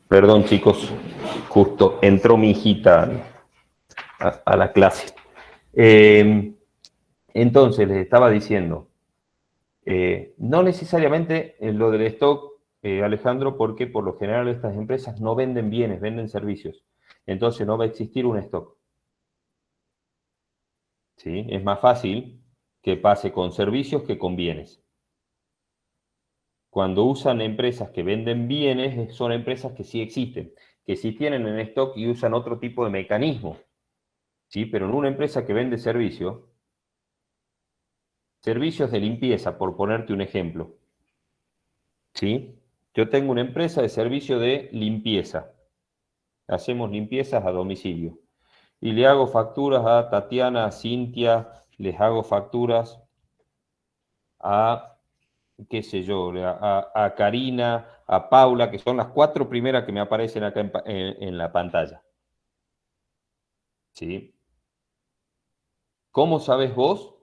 Perdón, chicos, justo entró mi hijita a la clase. Entonces, les estaba diciendo, no necesariamente lo del stock, Alejandro, porque por lo general estas empresas no venden bienes, venden servicios. Entonces no va a existir un stock. ¿Sí? Es más fácil que pase con servicios que con bienes. Cuando usan empresas que venden bienes, son empresas que sí existen, que sí tienen en stock y usan otro tipo de mecanismo. ¿Sí? Pero en una empresa que vende servicios de limpieza, por ponerte un ejemplo. ¿Sí? Yo tengo una empresa de servicio de limpieza. Hacemos limpiezas a domicilio. Y le hago facturas a Tatiana, a Cintia, les hago facturas a, qué sé yo, a Karina, a Paula, que son las 4 primeras que me aparecen acá en la pantalla. ¿Sí? ¿Cómo sabes vos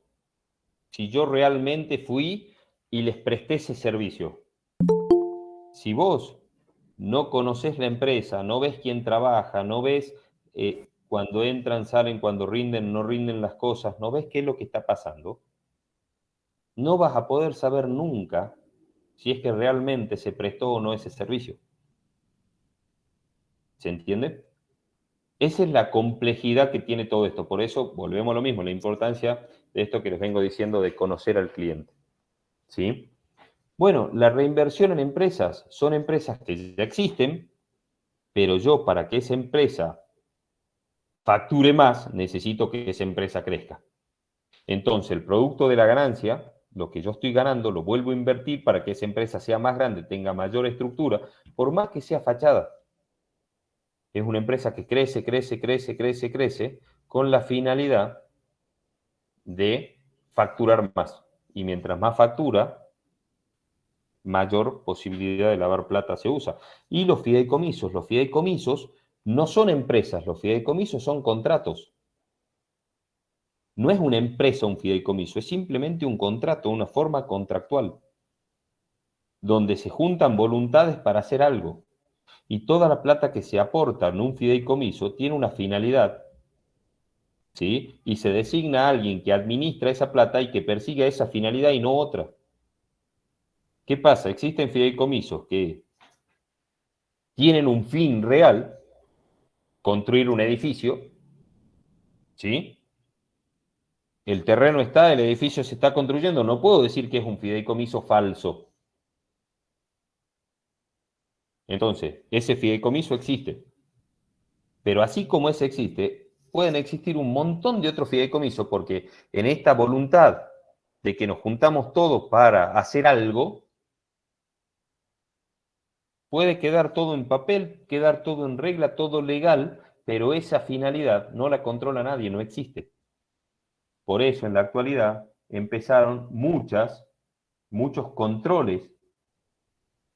si yo realmente fui y les presté ese servicio? Si vos no conocés la empresa, no ves quién trabaja, no ves cuando entran, salen, cuando rinden, no rinden las cosas, no ves qué es lo que está pasando, no vas a poder saber nunca si es que realmente se prestó o no ese servicio. ¿Se entiende? Esa es la complejidad que tiene todo esto. Por eso volvemos a lo mismo, la importancia de esto que les vengo diciendo de conocer al cliente. ¿Sí? Bueno, la reinversión en empresas son empresas que ya existen, pero yo para que esa empresa facture más, necesito que esa empresa crezca. Entonces, el producto de la ganancia, lo que yo estoy ganando, lo vuelvo a invertir para que esa empresa sea más grande, tenga mayor estructura, por más que sea fachada. Es una empresa que crece, crece, crece, crece, crece, con la finalidad de facturar más. Y mientras más factura, mayor posibilidad de lavar plata se usa. Y los fideicomisos no son empresas, los fideicomisos son contratos. No es una empresa un fideicomiso, es simplemente un contrato, una forma contractual, donde se juntan voluntades para hacer algo. Y toda la plata que se aporta en un fideicomiso tiene una finalidad, ¿sí? Y se designa a alguien que administra esa plata y que persiga esa finalidad y no otra. ¿Qué pasa? Existen fideicomisos que tienen un fin real, construir un edificio, ¿sí? El terreno está, el edificio se está construyendo, no puedo decir que es un fideicomiso falso. Entonces, ese fideicomiso existe. Pero así como ese existe, pueden existir un montón de otros fideicomisos, porque en esta voluntad de que nos juntamos todos para hacer algo, puede quedar todo en papel, quedar todo en regla, todo legal, pero esa finalidad no la controla nadie, no existe. Por eso en la actualidad empezaron muchos controles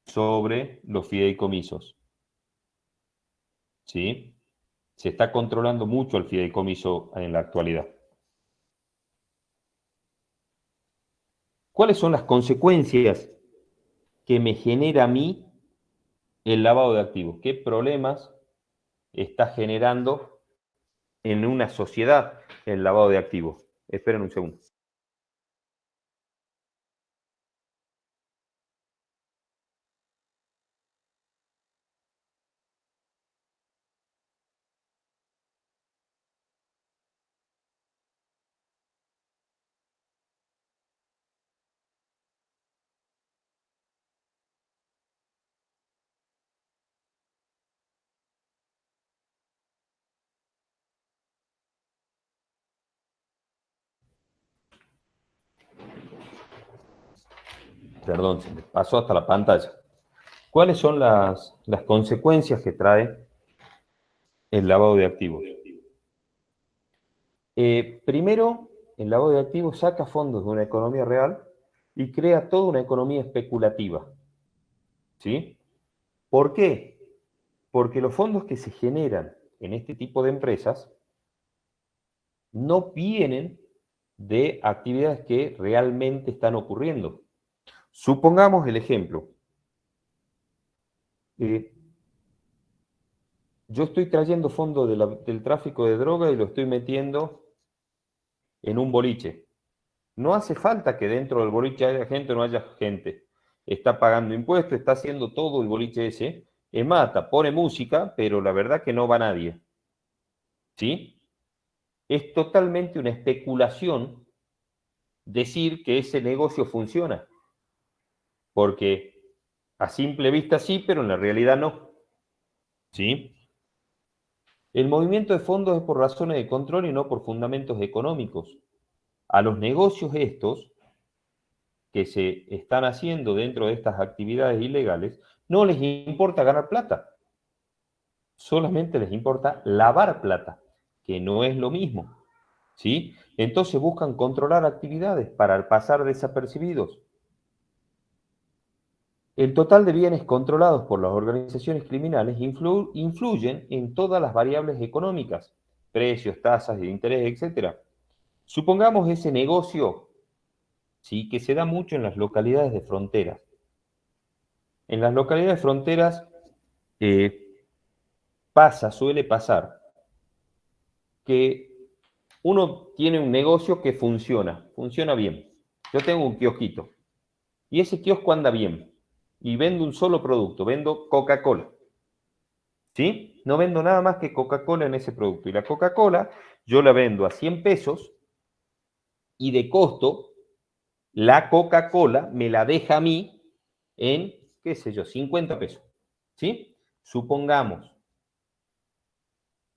sobre los fideicomisos. ¿sí? Se está controlando mucho el fideicomiso en la actualidad. ¿Cuáles son las consecuencias que me genera a mí el lavado de activos? ¿Qué problemas está generando en una sociedad el lavado de activos? Esperen un segundo. Perdón, se me pasó hasta la pantalla. ¿Cuáles son las consecuencias que trae el lavado de activos? Primero, el lavado de activos saca fondos de una economía real y crea toda una economía especulativa. ¿Sí? ¿Por qué? Porque los fondos que se generan en este tipo de empresas no vienen de actividades que realmente están ocurriendo. Supongamos el ejemplo. Yo estoy trayendo fondos del tráfico de droga y lo estoy metiendo en un boliche. No hace falta que dentro del boliche haya gente o no haya gente. Está pagando impuestos, está haciendo todo el boliche ese. Mata, pone música, pero la verdad que no va nadie. ¿Sí? Es totalmente una especulación decir que ese negocio funciona. Porque a simple vista sí, pero en la realidad no. ¿Sí? El movimiento de fondos es por razones de control y no por fundamentos económicos. A los negocios estos que se están haciendo dentro de estas actividades ilegales, no les importa ganar plata. Solamente les importa lavar plata, que no es lo mismo. ¿Sí? Entonces buscan controlar actividades para pasar desapercibidos. El total de bienes controlados por las organizaciones criminales influyen en todas las variables económicas, precios, tasas de interés, etc. Supongamos ese negocio, ¿sí?, que se da mucho en las localidades de fronteras. En las localidades de fronteras suele pasar que uno tiene un negocio que funciona bien. Yo tengo un kiosquito y ese kiosco anda bien y vendo un solo producto, vendo Coca-Cola. ¿Sí? No vendo nada más que Coca-Cola en ese producto. Y la Coca-Cola yo la vendo a 100 pesos y de costo la Coca-Cola me la deja a mí en, qué sé yo, 50 pesos. ¿Sí? Supongamos.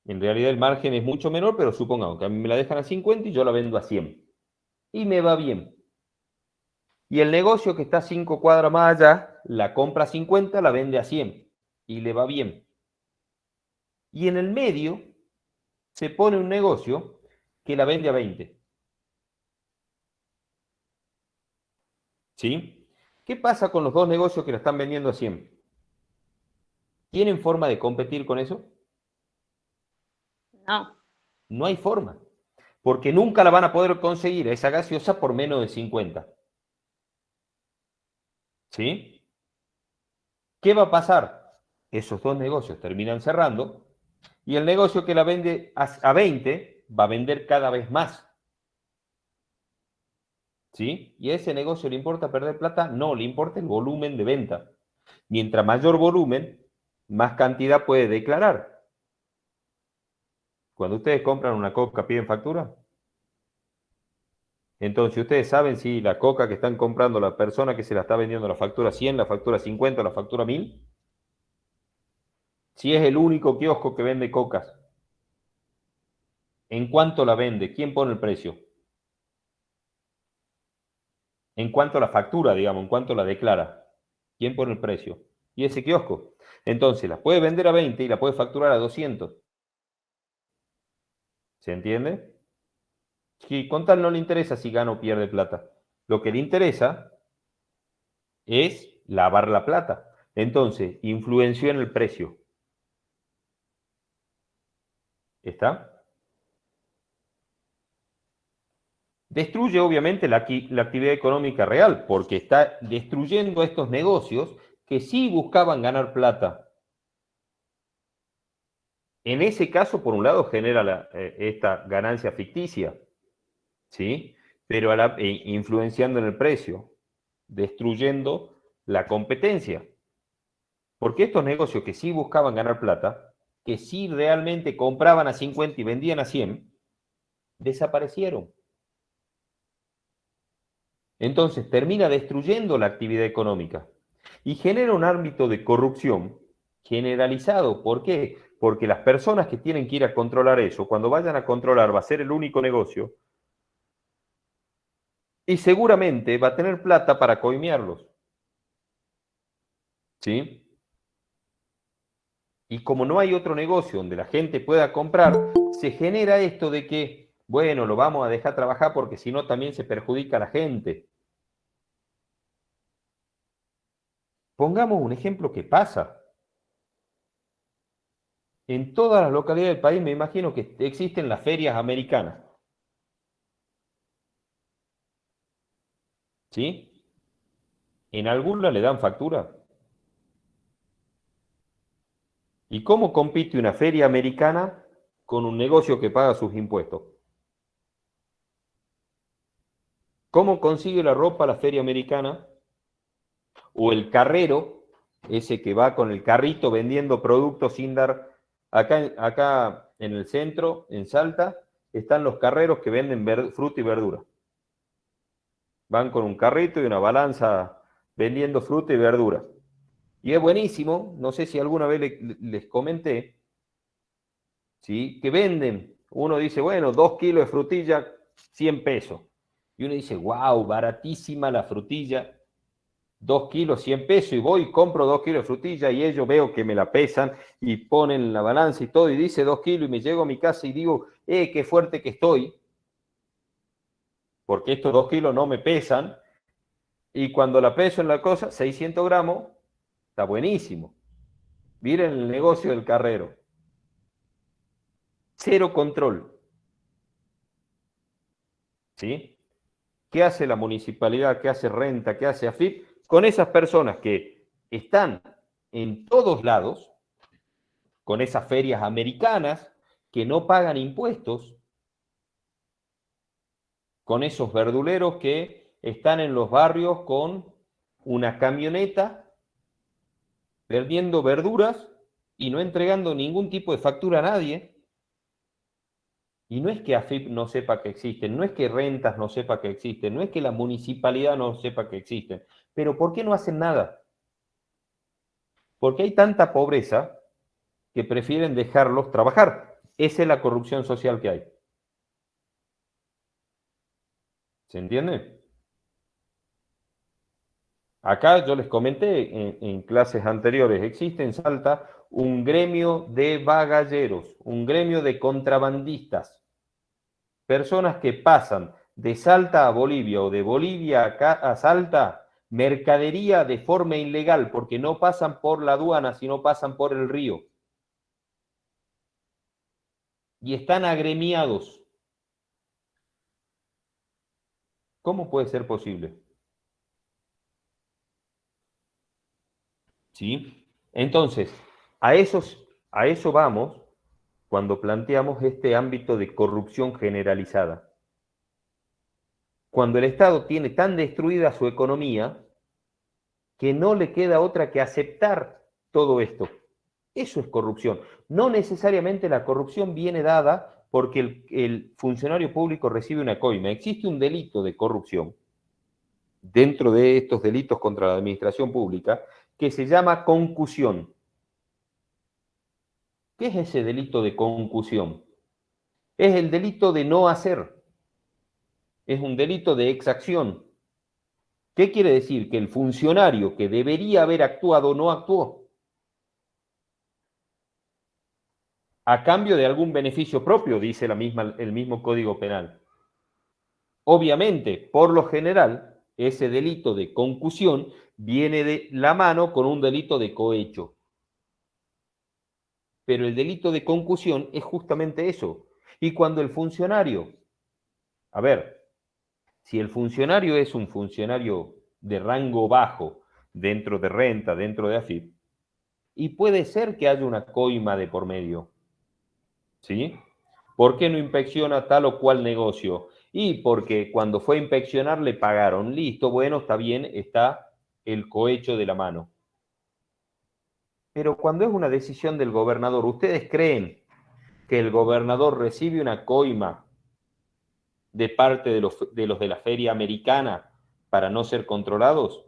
En realidad el margen es mucho menor, pero supongamos que a mí me la dejan a 50 y yo la vendo a 100. Y me va bien. Y el negocio que está a 5 cuadras más allá, la compra a 50, la vende a 100. Y le va bien. Y en el medio se pone un negocio que la vende a 20. ¿Sí? ¿Qué pasa con los dos negocios que la están vendiendo a 100? ¿Tienen forma de competir con eso? No. No hay forma. Porque nunca la van a poder conseguir esa gaseosa por menos de 50. ¿Sí? ¿Qué va a pasar? Esos dos negocios terminan cerrando y el negocio que la vende a 20 va a vender cada vez más. ¿Sí? ¿Y a ese negocio le importa perder plata? No, le importa el volumen de venta. Mientras mayor volumen, más cantidad puede declarar. Cuando ustedes compran una coca, ¿piden factura? Entonces, ustedes saben si la coca que están comprando la persona que se la está vendiendo la factura 100, la factura 50, la factura 1000. Si es el único kiosco que vende cocas, ¿en cuánto la vende? ¿Quién pone el precio? En cuanto a la factura, digamos, en cuanto la declara. ¿Quién pone el precio? Y ese kiosco. Entonces, la puede vender a 20 y la puede facturar a 200. ¿Se entiende? Si con tal no le interesa si gana o pierde plata. Lo que le interesa es lavar la plata. Entonces, influenció en el precio. ¿Está? Destruye obviamente la actividad económica real, porque está destruyendo estos negocios que sí buscaban ganar plata. En ese caso, por un lado, genera esta ganancia ficticia, ¿sí? Pero influenciando en el precio, destruyendo la competencia. Porque estos negocios que sí buscaban ganar plata, que sí realmente compraban a 50 y vendían a 100, desaparecieron. Entonces termina destruyendo la actividad económica y genera un ámbito de corrupción generalizado. ¿Por qué? Porque las personas que tienen que ir a controlar eso, cuando vayan a controlar, va a ser el único negocio y seguramente va a tener plata para coimearlos. ¿Sí? Y como no hay otro negocio donde la gente pueda comprar, se genera esto de que, bueno, lo vamos a dejar trabajar porque si no también se perjudica a la gente. Pongamos un ejemplo que pasa. En todas las localidades del país me imagino que existen las ferias americanas. ¿Sí? ¿En alguna le dan factura? ¿Y cómo compite una feria americana con un negocio que paga sus impuestos? ¿Cómo consigue la ropa la feria americana? O el carrero, ese que va con el carrito vendiendo productos sin dar... Acá en el centro, en Salta, están los carreros que venden fruta y verdura. Van con un carrito y una balanza vendiendo fruta y verdura. Y es buenísimo, no sé si alguna vez les comenté, ¿sí? Que venden, uno dice, bueno, 2 kilos de frutilla, 100 pesos. Y uno dice, wow, baratísima la frutilla, 2 kilos, 100 pesos, y voy y compro 2 kilos de frutilla, y ellos veo que me la pesan, y ponen la balanza y todo, y dice 2 kilos, y me llego a mi casa y digo, qué fuerte que estoy, porque estos 2 kilos no me pesan, y cuando la peso en la cosa, 600 gramos, está buenísimo. Miren el negocio del carrero. Cero control. ¿Sí? ¿Qué hace la municipalidad? ¿Qué hace Renta? ¿Qué hace AFIP? Con esas personas que están en todos lados, con esas ferias americanas, que no pagan impuestos, con esos verduleros que están en los barrios con una camioneta vendiendo verduras y no entregando ningún tipo de factura a nadie. Y no es que AFIP no sepa que existen, no es que Rentas no sepa que existen, no es que la municipalidad no sepa que existen. Pero ¿por qué no hacen nada? Porque hay tanta pobreza que prefieren dejarlos trabajar. Esa es la corrupción social que hay. ¿Se entiende? Acá yo les comenté en clases anteriores, existe en Salta un gremio de bagalleros, un gremio de contrabandistas, personas que pasan de Salta a Bolivia o de Bolivia acá a Salta, mercadería de forma ilegal, porque no pasan por la aduana, sino pasan por el río. Y están agremiados. ¿Cómo puede ser posible? ¿Sí? Entonces, a eso vamos cuando planteamos este ámbito de corrupción generalizada. Cuando el Estado tiene tan destruida su economía que no le queda otra que aceptar todo esto. Eso es corrupción. No necesariamente la corrupción viene dada porque el funcionario público recibe una coima. Existe un delito de corrupción dentro de estos delitos contra la administración pública que se llama concusión. ¿Qué es ese delito de concusión? Es el delito de no hacer. Es un delito de exacción. ¿Qué quiere decir? Que el funcionario que debería haber actuado no actuó. A cambio de algún beneficio propio, dice el mismo Código Penal. Obviamente, por lo general, ese delito de concusión viene de la mano con un delito de cohecho. Pero el delito de concusión es justamente eso. Y cuando el funcionario, a ver, si el funcionario es un funcionario de rango bajo dentro de renta, dentro de AFIP, y puede ser que haya una coima de por medio, ¿sí? ¿Por qué no inspecciona tal o cual negocio? Y porque cuando fue a inspeccionar le pagaron. Listo, bueno, está bien, está el cohecho de la mano. Pero cuando es una decisión del gobernador, ¿ustedes creen que el gobernador recibe una coima de parte de los de la feria americana para no ser controlados?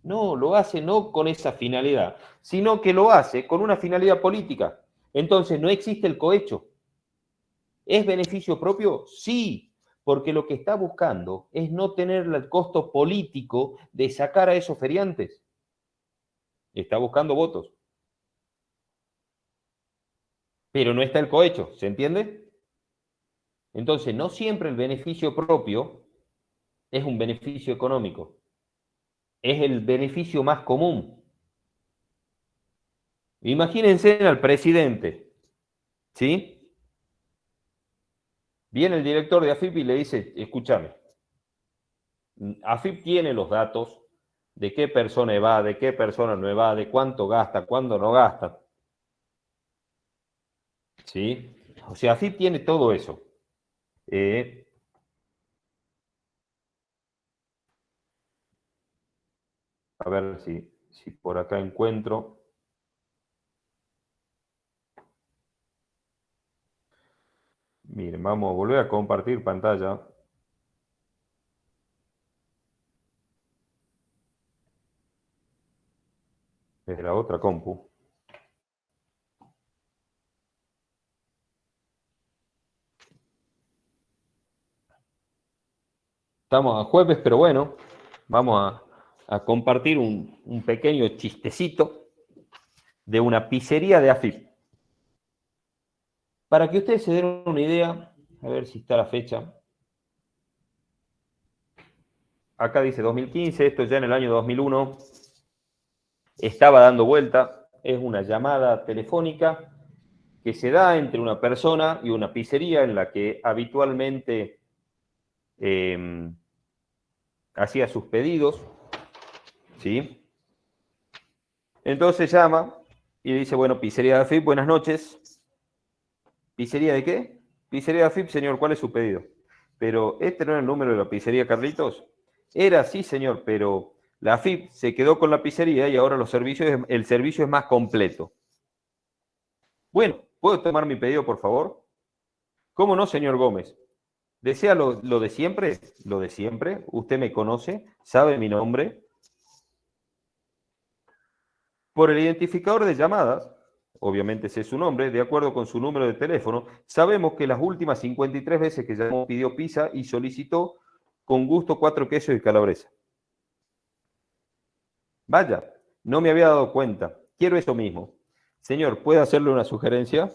No, lo hace no con esa finalidad, sino que lo hace con una finalidad política. Entonces no existe el cohecho. ¿Es beneficio propio? Sí, porque lo que está buscando es no tener el costo político de sacar a esos feriantes. Está buscando votos. Pero no está el cohecho, ¿se entiende? Entonces, no siempre el beneficio propio es un beneficio económico. Es el beneficio más común. Imagínense al presidente, ¿sí? Viene el director de AFIP y le dice, escúchame, AFIP tiene los datos de qué persona va, de qué persona no va, de cuánto gasta, cuándo no gasta. ¿Sí? O sea, AFIP tiene todo eso. A ver si por acá encuentro. Miren, vamos a volver a compartir pantalla. Desde la otra compu. Estamos a jueves, pero bueno, vamos a compartir un pequeño chistecito de una pizzería de AFIP. Para que ustedes se den una idea, a ver si está la fecha. Acá dice 2015, esto ya en el año 2001. Estaba dando vuelta, es una llamada telefónica que se da entre una persona y una pizzería en la que habitualmente hacía sus pedidos, ¿sí? Entonces llama y dice, bueno, pizzería de AFIP, buenas noches. ¿Pizzería de qué? Pizzería de AFIP, señor, ¿cuál es su pedido? Pero este no era el número de la pizzería Carlitos. Era, sí, señor, pero la AFIP se quedó con la pizzería y ahora el servicio es más completo. Bueno, ¿puedo tomar mi pedido, por favor? ¿Cómo no, señor Gómez? ¿Desea lo de siempre? Lo de siempre. Usted me conoce, sabe mi nombre. Por el identificador de llamadas, obviamente sé su nombre, de acuerdo con su número de teléfono, sabemos que las últimas 53 veces que llamó pidió pizza y solicitó con gusto 4 quesos y calabresa. Vaya, no me había dado cuenta. Quiero eso mismo. Señor, ¿puede hacerle una sugerencia?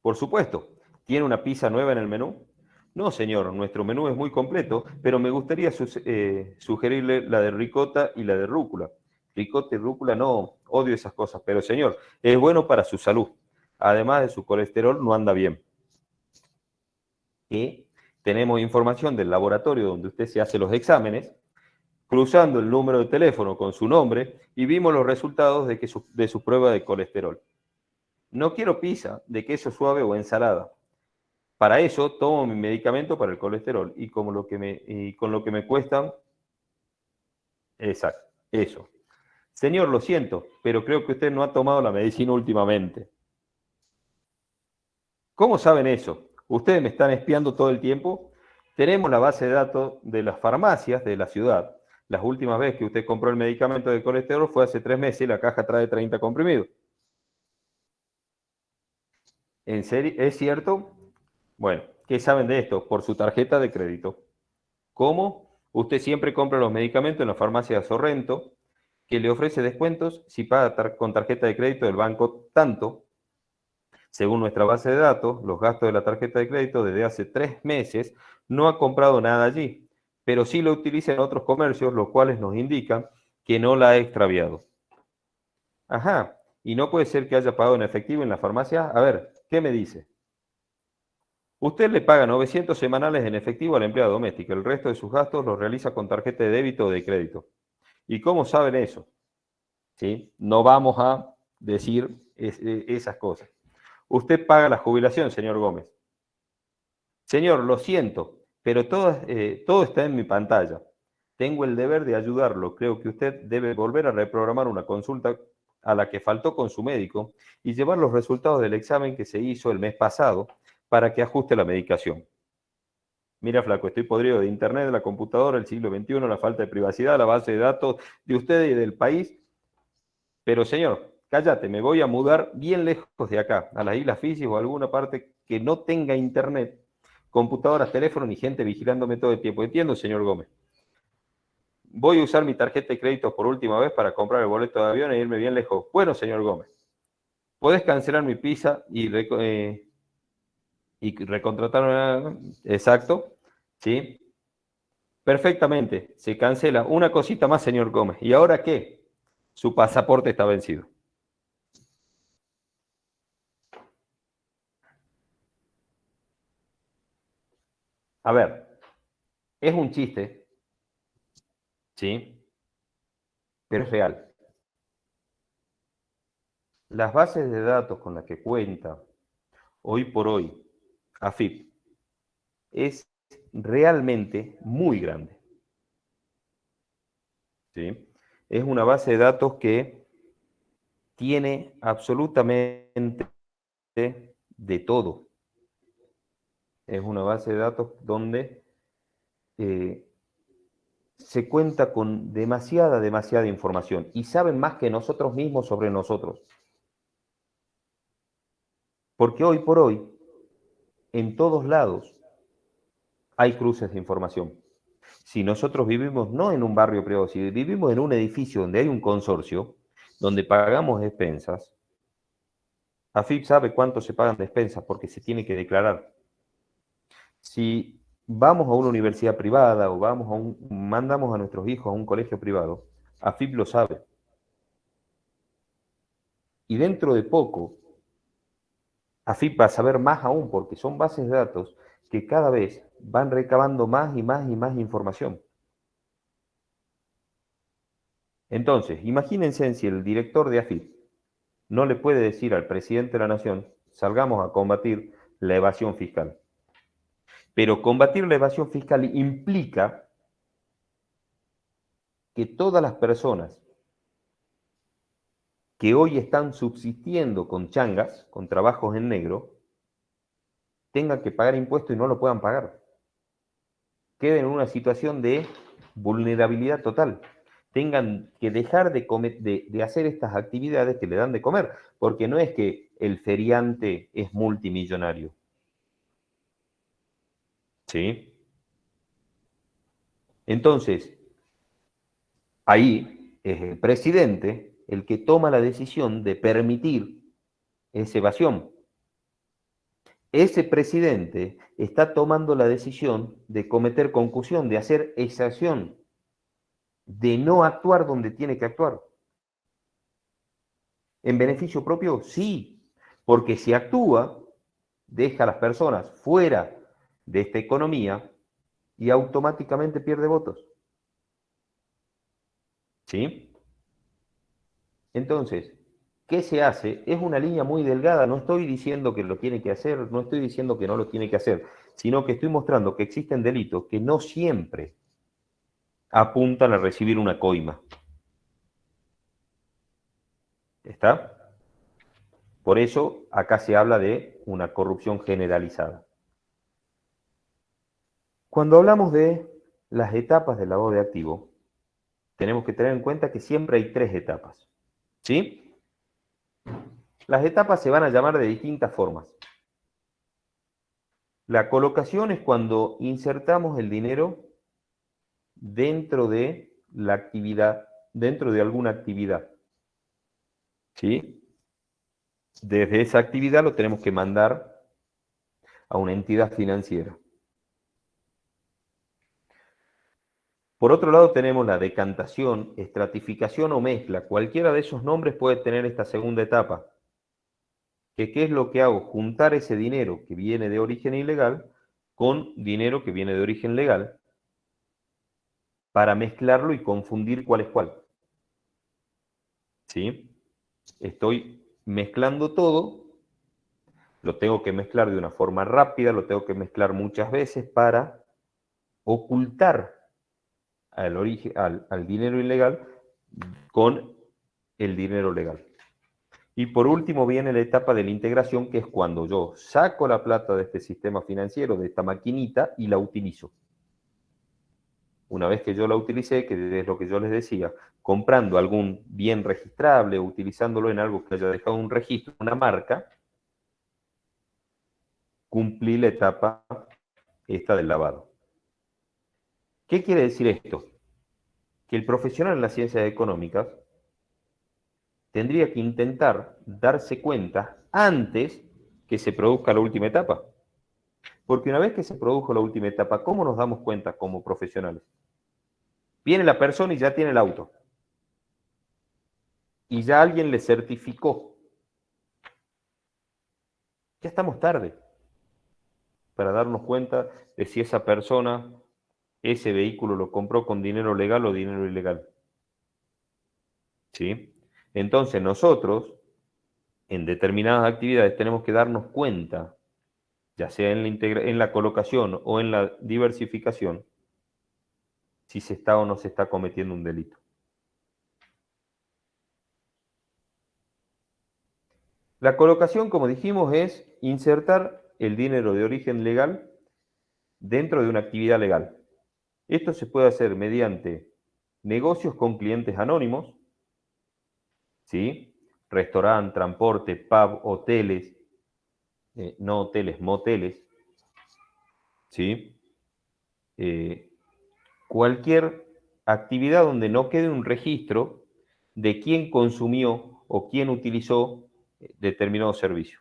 Por supuesto. ¿Tiene una pizza nueva en el menú? No, señor, nuestro menú es muy completo, pero me gustaría sugerirle la de ricota y la de rúcula. Ricota y rúcula no, odio esas cosas, pero señor, es bueno para su salud. Además de su colesterol, no anda bien. Y tenemos información del laboratorio donde usted se hace los exámenes, cruzando el número de teléfono con su nombre y vimos los resultados de su prueba de colesterol. No quiero pizza de queso suave o ensalada. Para eso tomo mi medicamento para el colesterol y con lo que me cuesta, exacto, eso. Señor, lo siento, pero creo que usted no ha tomado la medicina últimamente. ¿Cómo saben eso? ¿Ustedes me están espiando todo el tiempo? Tenemos la base de datos de las farmacias de la ciudad. Las últimas veces que usted compró el medicamento de colesterol fue hace 3 meses y la caja trae 30 comprimidos. ¿En serio? ¿Es cierto? Bueno, ¿qué saben de esto? Por su tarjeta de crédito. ¿Cómo? Usted siempre compra los medicamentos en la farmacia Sorrento, que le ofrece descuentos si paga con tarjeta de crédito del banco tanto. Según nuestra base de datos, los gastos de la tarjeta de crédito desde hace 3 meses no ha comprado nada allí, pero sí lo utiliza en otros comercios, los cuales nos indican que no la ha extraviado. Ajá, y no puede ser que haya pagado en efectivo en la farmacia. A ver, ¿qué me dice? Usted le paga 900 semanales en efectivo a la empleada doméstica. El resto de sus gastos los realiza con tarjeta de débito o de crédito. ¿Y cómo saben eso? ¿Sí? No vamos a decir esas cosas. Usted paga la jubilación, señor Gómez. Señor, lo siento, pero todo está en mi pantalla. Tengo el deber de ayudarlo. Creo que usted debe volver a reprogramar una consulta a la que faltó con su médico y llevar los resultados del examen que se hizo el mes pasado para que ajuste la medicación. Mira, flaco, estoy podrido de internet, de la computadora, el siglo XXI, la falta de privacidad, la base de datos de ustedes y del país. Pero señor, cállate, me voy a mudar bien lejos de acá, a las Islas Fiji o a alguna parte que no tenga internet, computadoras, teléfono ni gente vigilándome todo el tiempo. Entiendo, señor Gómez. Voy a usar mi tarjeta de crédito por última vez para comprar el boleto de avión e irme bien lejos. Bueno, señor Gómez, ¿podés cancelar mi pizza y recontratar una... Exacto, ¿sí? Perfectamente, se cancela. Una cosita más, señor Gómez. ¿Y ahora qué? Su pasaporte está vencido. A ver, es un chiste, ¿sí? Pero es real. Las bases de datos con las que cuenta hoy por hoy AFIP es realmente muy grande, ¿sí? Es una base de datos que tiene absolutamente de todo. Es una base de datos donde se cuenta con demasiada información y saben más que nosotros mismos sobre nosotros. Porque hoy por hoy, en todos lados, hay cruces de información. Si nosotros vivimos no en un barrio privado, si vivimos en un edificio donde hay un consorcio, donde pagamos expensas, AFIP sabe cuánto se pagan de expensas porque se tiene que declarar. Si vamos a una universidad privada o mandamos a nuestros hijos a un colegio privado, AFIP lo sabe. Y dentro de poco, AFIP va a saber más aún porque son bases de datos que cada vez van recabando más y más y más información. Entonces, imagínense si el director de AFIP no le puede decir al presidente de la Nación, salgamos a combatir la evasión fiscal. Pero combatir la evasión fiscal implica que todas las personas que hoy están subsistiendo con changas, con trabajos en negro, tengan que pagar impuestos y no lo puedan pagar. Queden en una situación de vulnerabilidad total. Tengan que dejar de hacer estas actividades que le dan de comer, porque no es que el feriante es multimillonario. ¿Sí? Entonces, ahí es el presidente el que toma la decisión de permitir esa evasión. Ese presidente está tomando la decisión de cometer concusión, de hacer exacción, de no actuar donde tiene que actuar. ¿En beneficio propio? Sí, porque si actúa, deja a las personas fuera de esta economía y automáticamente pierde votos. ¿Sí? Entonces, ¿qué se hace? Es una línea muy delgada. No estoy diciendo que lo tiene que hacer, no estoy diciendo que no lo tiene que hacer, sino que estoy mostrando que existen delitos que no siempre apuntan a recibir una coima. ¿Está? Por eso acá se habla de una corrupción generalizada. Cuando hablamos de las etapas del lavado de activos, tenemos que tener en cuenta que siempre hay 3 etapas. ¿Sí? Las etapas se van a llamar de distintas formas. La colocación es cuando insertamos el dinero dentro de la actividad, dentro de alguna actividad. ¿Sí? Desde esa actividad lo tenemos que mandar a una entidad financiera. Por otro lado tenemos la decantación, estratificación o mezcla. Cualquiera de esos nombres puede tener esta segunda etapa. ¿Qué es lo que hago? Juntar ese dinero que viene de origen ilegal con dinero que viene de origen legal para mezclarlo y confundir cuál es cuál. ¿Sí? Estoy mezclando todo, lo tengo que mezclar de una forma rápida, lo tengo que mezclar muchas veces para ocultar al dinero ilegal con el dinero legal. Y por último viene la etapa de la integración, que es cuando yo saco la plata de este sistema financiero, de esta maquinita, y la utilizo. Una vez que yo la utilicé, que es lo que yo les decía, comprando algún bien registrable, utilizándolo en algo que haya dejado un registro, una marca, cumplí la etapa esta del lavado. ¿Qué quiere decir esto? Que el profesional en las ciencias económicas tendría que intentar darse cuenta antes que se produzca la última etapa. Porque una vez que se produjo la última etapa, ¿cómo nos damos cuenta como profesionales? Viene la persona y ya tiene el auto. Y ya alguien le certificó. Ya estamos tarde para darnos cuenta de si esa persona, ese vehículo lo compró con dinero legal o dinero ilegal. ¿Sí? Entonces nosotros, en determinadas actividades, tenemos que darnos cuenta, ya sea en la colocación o en la diversificación, si se está o no se está cometiendo un delito. La colocación, como dijimos, es insertar el dinero de origen legal dentro de una actividad legal. Esto se puede hacer mediante negocios con clientes anónimos, ¿sí? Restaurante, transporte, pub, hoteles, no hoteles, moteles, ¿sí? Cualquier actividad donde no quede un registro de quién consumió o quién utilizó determinado servicio.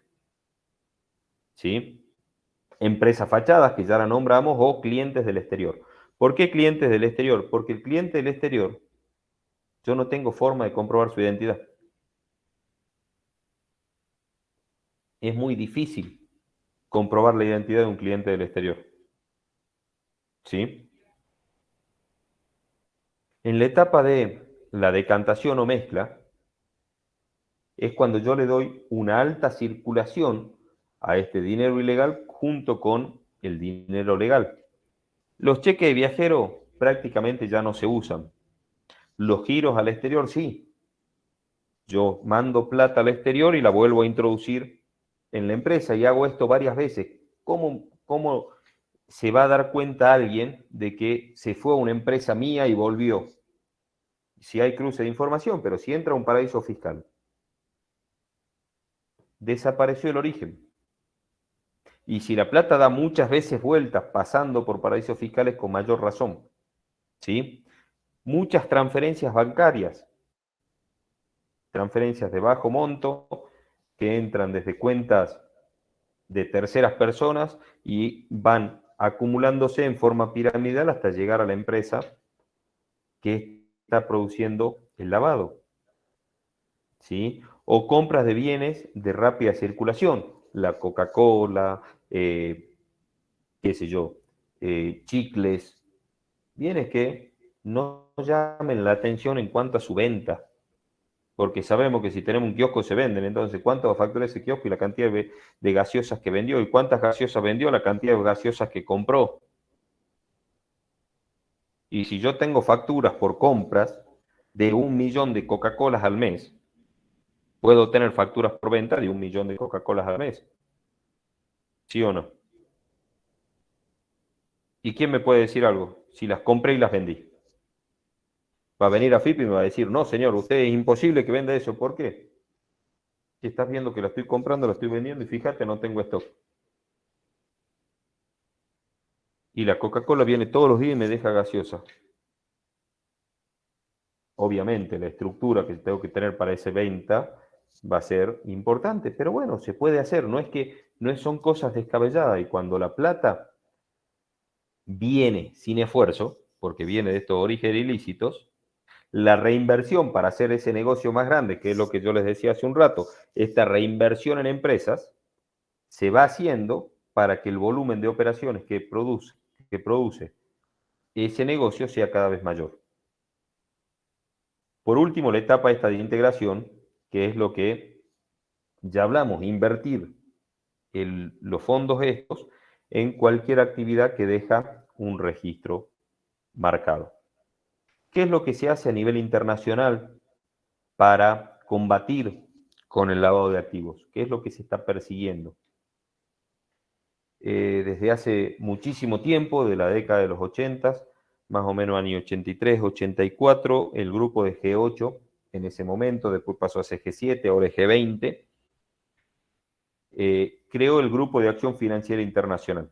¿Sí? Empresas fachadas, que ya la nombramos, o clientes del exterior. ¿Por qué clientes del exterior? Porque el cliente del exterior, yo no tengo forma de comprobar su identidad. Es muy difícil comprobar la identidad de un cliente del exterior. ¿Sí? En la etapa de la decantación o mezcla, es cuando yo le doy una alta circulación a este dinero ilegal junto con el dinero legal. Los cheques de viajero prácticamente ya no se usan. Los giros al exterior sí. Yo mando plata al exterior y la vuelvo a introducir en la empresa y hago esto varias veces. ¿Cómo se va a dar cuenta alguien de que se fue a una empresa mía y volvió? Si hay cruce de información, pero si entra a un paraíso fiscal, desapareció el origen. Y si la plata da muchas veces vueltas pasando por paraísos fiscales, con mayor razón. ¿Sí? Muchas transferencias bancarias, transferencias de bajo monto, que entran desde cuentas de terceras personas y van acumulándose en forma piramidal hasta llegar a la empresa que está produciendo el lavado. ¿Sí? O compras de bienes de rápida circulación, la Coca-Cola, qué sé yo, chicles, bienes que no llamen la atención en cuanto a su venta, porque sabemos que si tenemos un kiosco se venden, entonces ¿cuánto va a facturar ese kiosco y la cantidad de gaseosas que vendió? ¿Y cuántas gaseosas vendió? La cantidad de gaseosas que compró. Y si yo tengo facturas por compras de 1 millón de Coca-Colas al mes, puedo tener facturas por venta de 1 millón de Coca-Colas al mes. ¿Sí o no? ¿Y quién me puede decir algo? Si las compré y las vendí. Va a venir a FIP y me va a decir, no, señor, usted es imposible que venda eso. ¿Por qué? Si estás viendo que la estoy comprando, la estoy vendiendo y fíjate, no tengo stock. Y la Coca-Cola viene todos los días y me deja gaseosa. Obviamente, la estructura que tengo que tener para esa venta va a ser importante, pero bueno, se puede hacer. Son cosas descabelladas y cuando la plata viene sin esfuerzo, porque viene de estos orígenes ilícitos, la reinversión para hacer ese negocio más grande, que es lo que yo les decía hace un rato, esta reinversión en empresas se va haciendo para que el volumen de operaciones que produce ese negocio sea cada vez mayor. Por último, la etapa esta de integración, que es lo que ya hablamos, invertir los fondos estos en cualquier actividad que deja un registro marcado. ¿Qué es lo que se hace a nivel internacional para combatir con el lavado de activos? ¿Qué es lo que se está persiguiendo? Desde hace muchísimo tiempo, de la década de los 80, más o menos año 83, 84, el grupo de G8 en ese momento, después pasó a ser G7, ahora es G20, creó el Grupo de Acción Financiera Internacional.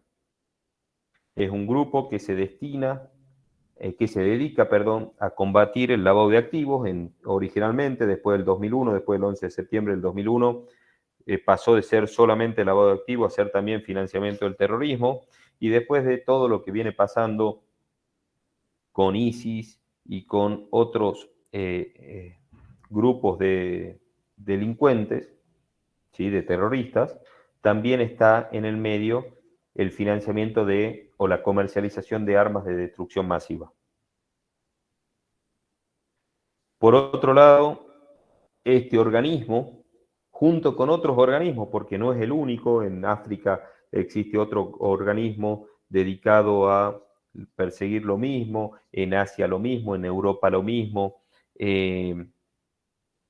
Es un grupo que se dedica, a combatir el lavado de activos. Originalmente, después del 2001, después del 11 de septiembre del 2001, pasó de ser solamente lavado de activos a ser también financiamiento del terrorismo, y después de todo lo que viene pasando con ISIS y con otros grupos de delincuentes, ¿sí?, de terroristas, también está en el medio el financiamiento o la comercialización de armas de destrucción masiva. Por otro lado, este organismo, junto con otros organismos, porque no es el único, en África existe otro organismo dedicado a perseguir lo mismo, en Asia lo mismo, en Europa lo mismo,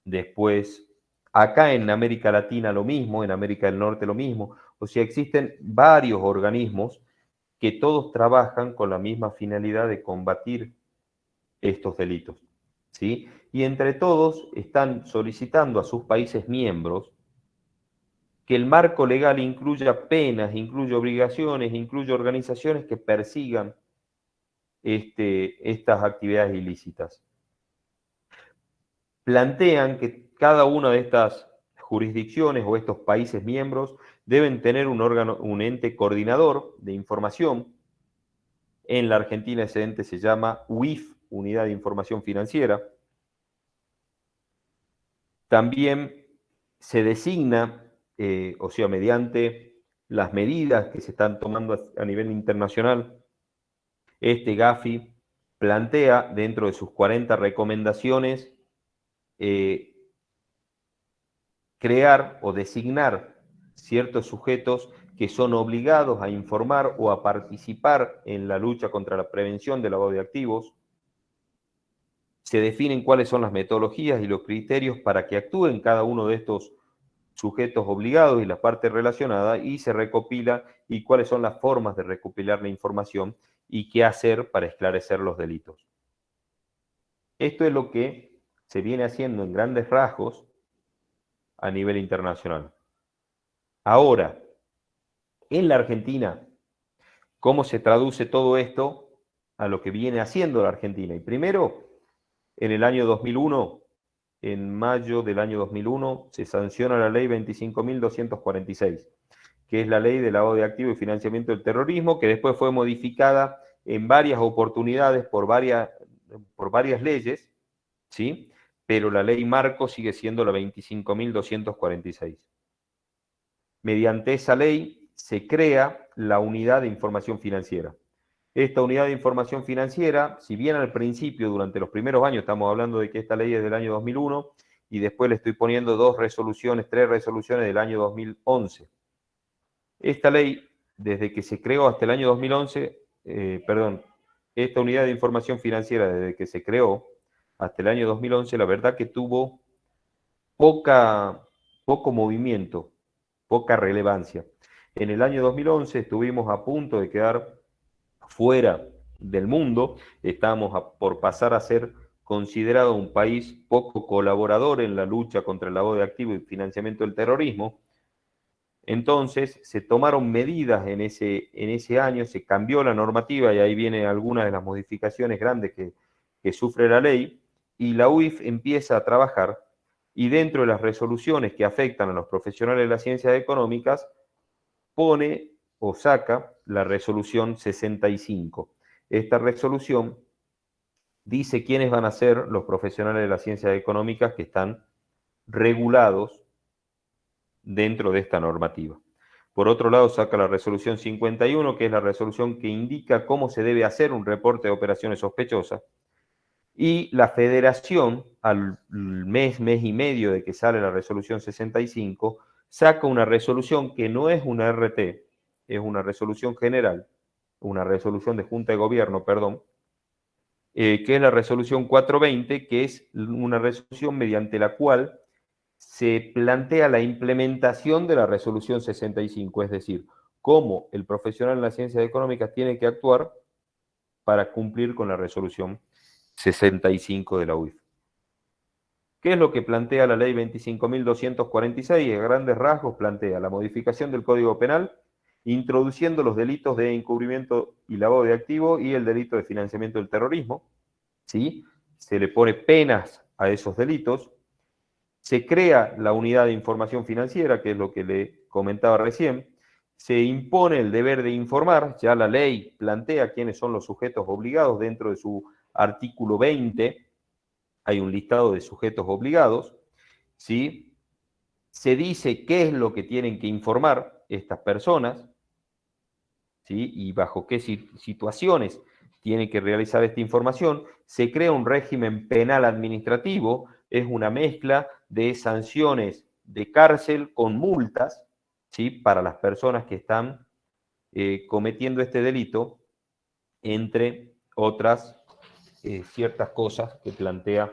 después acá en América Latina lo mismo, en América del Norte lo mismo. O sea, existen varios organismos que todos trabajan con la misma finalidad de combatir estos delitos, ¿sí? Y entre todos están solicitando a sus países miembros que el marco legal incluya penas, incluya obligaciones, incluya organizaciones que persigan estas actividades ilícitas. Plantean que cada una de estas jurisdicciones o estos países miembros deben tener un ente coordinador de información. En la Argentina ese ente se llama UIF, Unidad de Información Financiera. También se designa, o sea, mediante las medidas que se están tomando a nivel internacional, este GAFI plantea dentro de sus 40 recomendaciones crear o designar ciertos sujetos que son obligados a informar o a participar en la lucha contra la prevención del lavado de activos. Se definen cuáles son las metodologías y los criterios para que actúen cada uno de estos sujetos obligados y las partes relacionadas, y se recopila y cuáles son las formas de recopilar la información y qué hacer para esclarecer los delitos. Esto es lo que se viene haciendo en grandes rasgos a nivel internacional. Ahora, en la Argentina, ¿cómo se traduce todo esto a lo que viene haciendo la Argentina? Y primero, en el año 2001, en mayo del año 2001, se sanciona la ley 25.246, que es la ley de lavado de activos y financiamiento del terrorismo, que después fue modificada en varias oportunidades por varias leyes, ¿sí? Pero la ley marco sigue siendo la 25.246. Mediante esa ley se crea la Unidad de Información Financiera. Esta Unidad de Información Financiera, si bien al principio, durante los primeros años, estamos hablando de que esta ley es del año 2001, y después le estoy poniendo 3 resoluciones del año 2011. Esta ley, desde que se creó hasta el año 2011, esta Unidad de Información Financiera, desde que se creó hasta el año 2011, la verdad que tuvo poco movimiento, poca relevancia. En el año 2011 estuvimos a punto de quedar fuera del mundo, estábamos por pasar a ser considerado un país poco colaborador en la lucha contra el lavado de activos y financiamiento del terrorismo. Entonces se tomaron medidas en ese año, se cambió la normativa, y ahí vienen algunas de las modificaciones grandes que sufre la ley, y la UIF empieza a trabajar, y dentro de las resoluciones que afectan a los profesionales de las ciencias económicas, pone o saca la resolución 65. Esta resolución dice quiénes van a ser los profesionales de las ciencias económicas que están regulados dentro de esta normativa. Por otro lado, saca la resolución 51, que es la resolución que indica cómo se debe hacer un reporte de operaciones sospechosas. Y la federación, al mes y medio de que sale la resolución 65, saca una resolución que no es una RT, es una resolución general, una resolución de Junta de Gobierno, perdón, que es la resolución 420, que es una resolución mediante la cual se plantea la implementación de la resolución 65, es decir, cómo el profesional en las ciencias económicas tiene que actuar para cumplir con la resolución 65 de la UIF. ¿Qué es lo que plantea la ley 25.246? A grandes rasgos plantea la modificación del Código Penal, introduciendo los delitos de encubrimiento y lavado de activos y el delito de financiamiento del terrorismo, ¿sí? Se le pone penas a esos delitos. Se crea la unidad de información financiera, que es lo que le comentaba recién. Se impone el deber de informar, ya la ley plantea quiénes son los sujetos obligados dentro de su artículo 20, hay un listado de sujetos obligados, ¿sí? Se dice qué es lo que tienen que informar estas personas, ¿sí? Y bajo qué situaciones tienen que realizar esta información. Se crea un régimen penal administrativo, es una mezcla de sanciones de cárcel con multas, ¿sí? Para las personas que están cometiendo este delito, entre otras ciertas cosas que plantea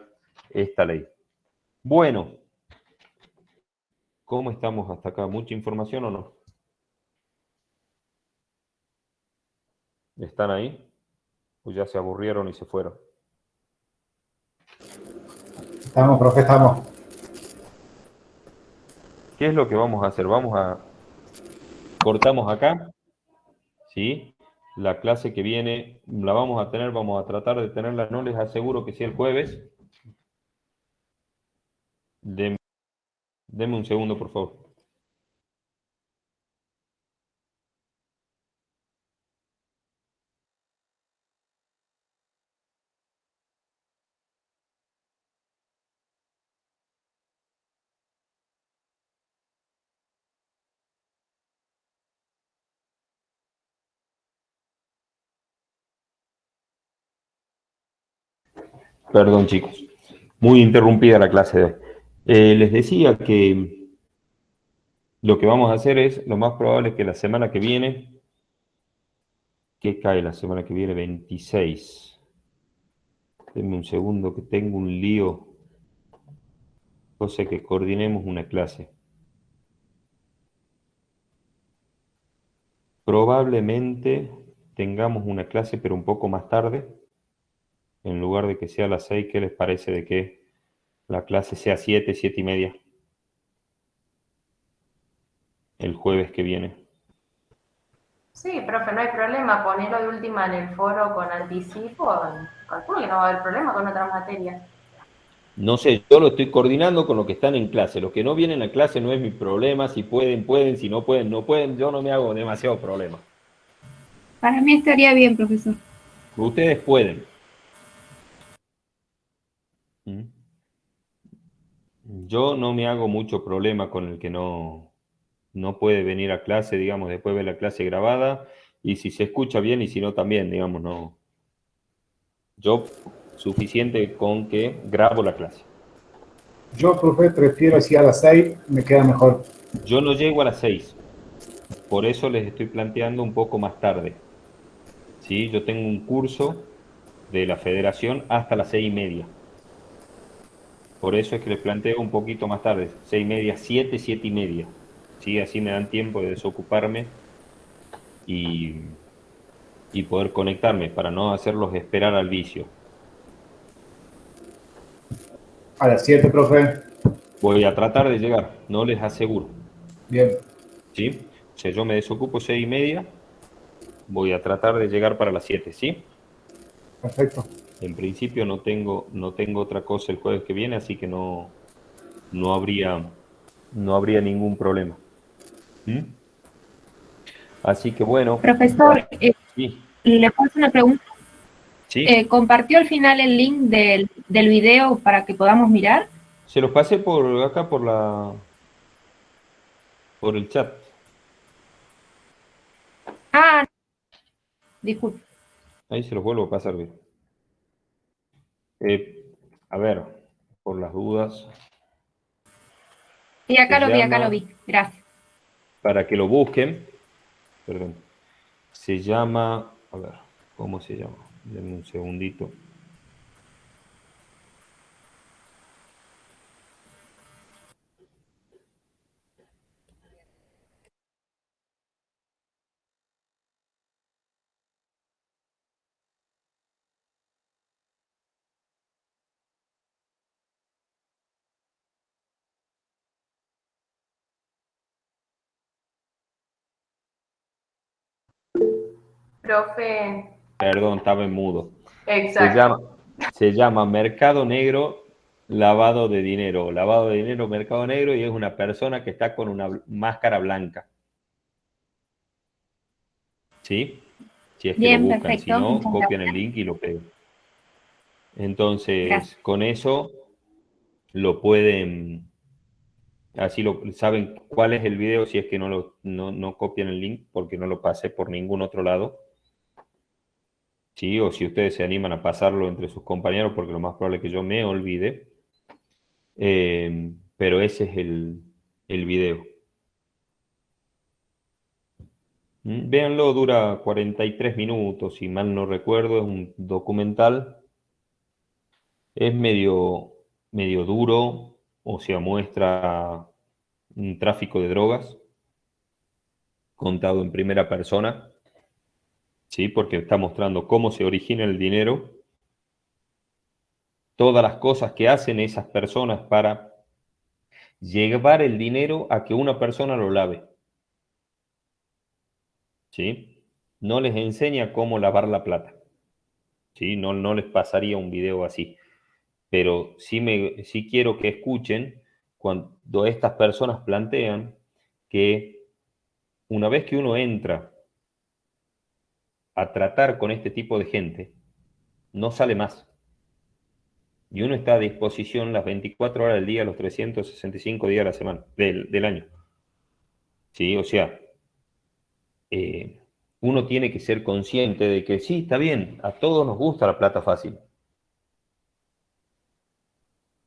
esta ley. Bueno, ¿cómo estamos hasta acá? ¿Mucha información o no? ¿Están ahí? ¿O ya se aburrieron y se fueron? Estamos, profe, estamos. ¿Qué es lo que vamos a hacer? Cortamos acá, ¿sí? La clase que viene la vamos a tener, vamos a tratar de tenerla, no les aseguro que sea el jueves. Denme un segundo, por favor. Perdón, chicos. Muy interrumpida la clase de hoy. Les decía que lo que vamos a hacer es, lo más probable es que la semana que viene, ¿qué cae la semana que viene? 26. Denme un segundo que tengo un lío. Cosa que coordinemos una clase. Probablemente tengamos una clase, pero un poco más tarde. En lugar de que sea a las 6, ¿qué les parece de que la clase sea 7, 7 y media? El jueves que viene. Sí, profe, no hay problema. Ponerlo de última en el foro con anticipo. Calculo que no va a haber problema con otras materias. No sé, yo lo estoy coordinando con los que están en clase. Los que no vienen a clase no es mi problema. Si pueden, pueden. Si no pueden, no pueden. Yo no me hago demasiado problema. Para mí estaría bien, profesor. Ustedes pueden. Yo no me hago mucho problema con el que no puede venir a clase, digamos, después de la clase grabada. Y si se escucha bien y si no también, digamos, no. Yo suficiente con que grabo la clase. Yo, profe, prefiero así a las 6, me queda mejor. Yo no llego a las 6, por eso les estoy planteando un poco más tarde. ¿Sí? Yo tengo un curso de la federación hasta las 6:30. Por eso es que les planteo un poquito más tarde, 6:30, 7, 7:30. ¿Sí? Así me dan tiempo de desocuparme y poder conectarme para no hacerlos esperar al vicio. A las 7, profe. Voy a tratar de llegar, no les aseguro. Bien. ¿Sí? O sea, yo me desocupo 6:30, voy a tratar de llegar para las 7, ¿sí? Perfecto. En principio no tengo otra cosa el jueves que viene, así que no habría ningún problema. ¿Mm? Así que bueno. Profesor, Sí, ¿le puedo hacer una pregunta? ¿Sí? ¿Compartió al final el link del video para que podamos mirar? Se los pasé por acá por el chat. Ah, disculpe. Ahí se los vuelvo a pasar bien. A ver, por las dudas. Sí, acá Se lo vi, acá llama, lo vi. Gracias. para que lo busquen, perdón, se llama, a ver, ¿cómo se llama? Denme un segundito. Profe, Perdón, estaba en mudo. exacto. Se llama Mercado Negro Lavado de Dinero. Lavado de Dinero, Mercado Negro, y es una persona que está con una máscara blanca. ¿Sí? Si es que lo Bien, buscan. Si perfecto. no, Muchas copian el gracias. link y lo pegan. Gracias. Entonces, con eso lo pueden, así lo saben cuál es el video si es que no copian el link porque no lo pasé por ningún otro lado. Sí, o si ustedes se animan a pasarlo entre sus compañeros, porque lo más probable es que yo me olvide. Pero ese es el video. Véanlo, dura 43 minutos, si mal no recuerdo, es un documental. Es medio duro, o sea, muestra un tráfico de drogas contado en primera persona, ¿sí? Porque está mostrando cómo se origina el dinero, todas las cosas que hacen esas personas para llevar el dinero a que una persona lo lave, ¿sí? No les enseña cómo lavar la plata, ¿sí? No les pasaría un video así, pero sí quiero que escuchen cuando estas personas plantean que una vez que uno entra a tratar con este tipo de gente, no sale más. Y uno está a disposición las 24 horas del día, los 365 días de la semana, del año. ¿Sí? O sea, uno tiene que ser consciente de que sí, está bien, a todos nos gusta la plata fácil.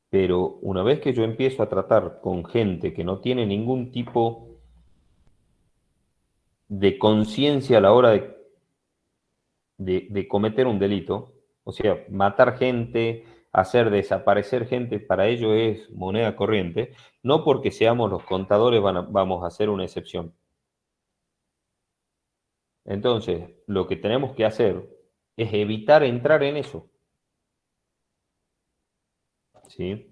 Pero una vez que yo empiezo a tratar con gente que no tiene ningún tipo de conciencia a la hora de cometer un delito, o sea, matar gente, hacer desaparecer gente, para ello es moneda corriente, no porque seamos los contadores vamos a hacer una excepción. Entonces, lo que tenemos que hacer es evitar entrar en eso, ¿sí?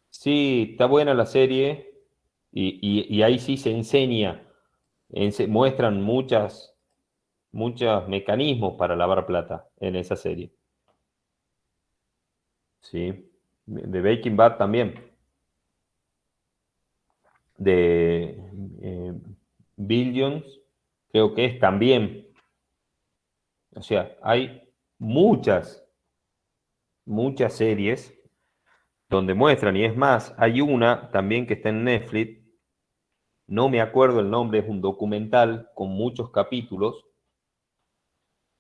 Sí, está buena la serie y ahí sí se enseña, muestran muchos mecanismos para lavar plata en esa serie, ¿sí? De Breaking Bad también, de Billions, creo que es también. O sea, hay muchas series donde muestran, y es más, hay una también que está en Netflix, no me acuerdo el nombre, es un documental con muchos capítulos,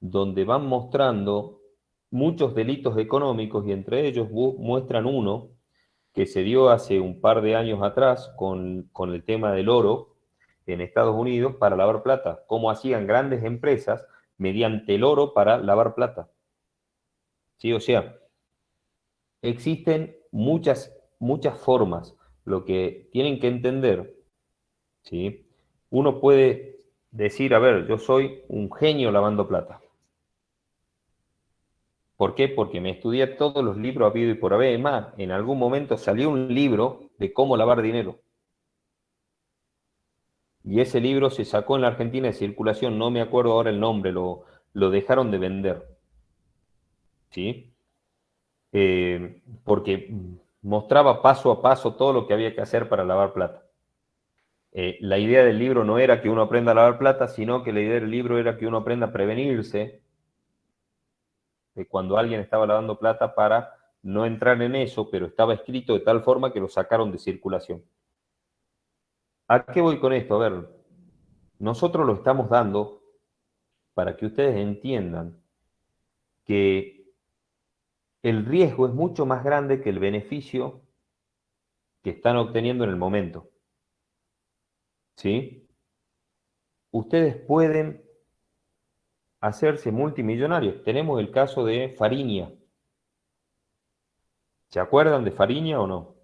donde van mostrando muchos delitos económicos y entre ellos muestran uno que se dio hace un par de años atrás con el tema del oro en Estados Unidos para lavar plata, cómo hacían grandes empresas mediante el oro para lavar plata. ¿Sí? O sea, existen muchas formas. Lo que tienen que entender, ¿sí? Uno puede decir, a ver, yo soy un genio lavando plata. ¿Por qué? Porque me estudié todos los libros habido y por haber. Es más, en algún momento salió un libro de cómo lavar dinero. Y ese libro se sacó en la Argentina de circulación, no me acuerdo ahora el nombre, lo dejaron de vender. ¿Sí? Porque mostraba paso a paso todo lo que había que hacer para lavar plata. La idea del libro no era que uno aprenda a lavar plata, sino que la idea del libro era que uno aprenda a prevenirse de cuando alguien estaba lavando plata para no entrar en eso, pero estaba escrito de tal forma que lo sacaron de circulación. ¿A qué voy con esto? A ver, nosotros lo estamos dando para que ustedes entiendan que el riesgo es mucho más grande que el beneficio que están obteniendo en el momento. ¿Sí? Ustedes pueden hacerse multimillonarios. Tenemos el caso de Fariña. ¿Se acuerdan de Fariña o no?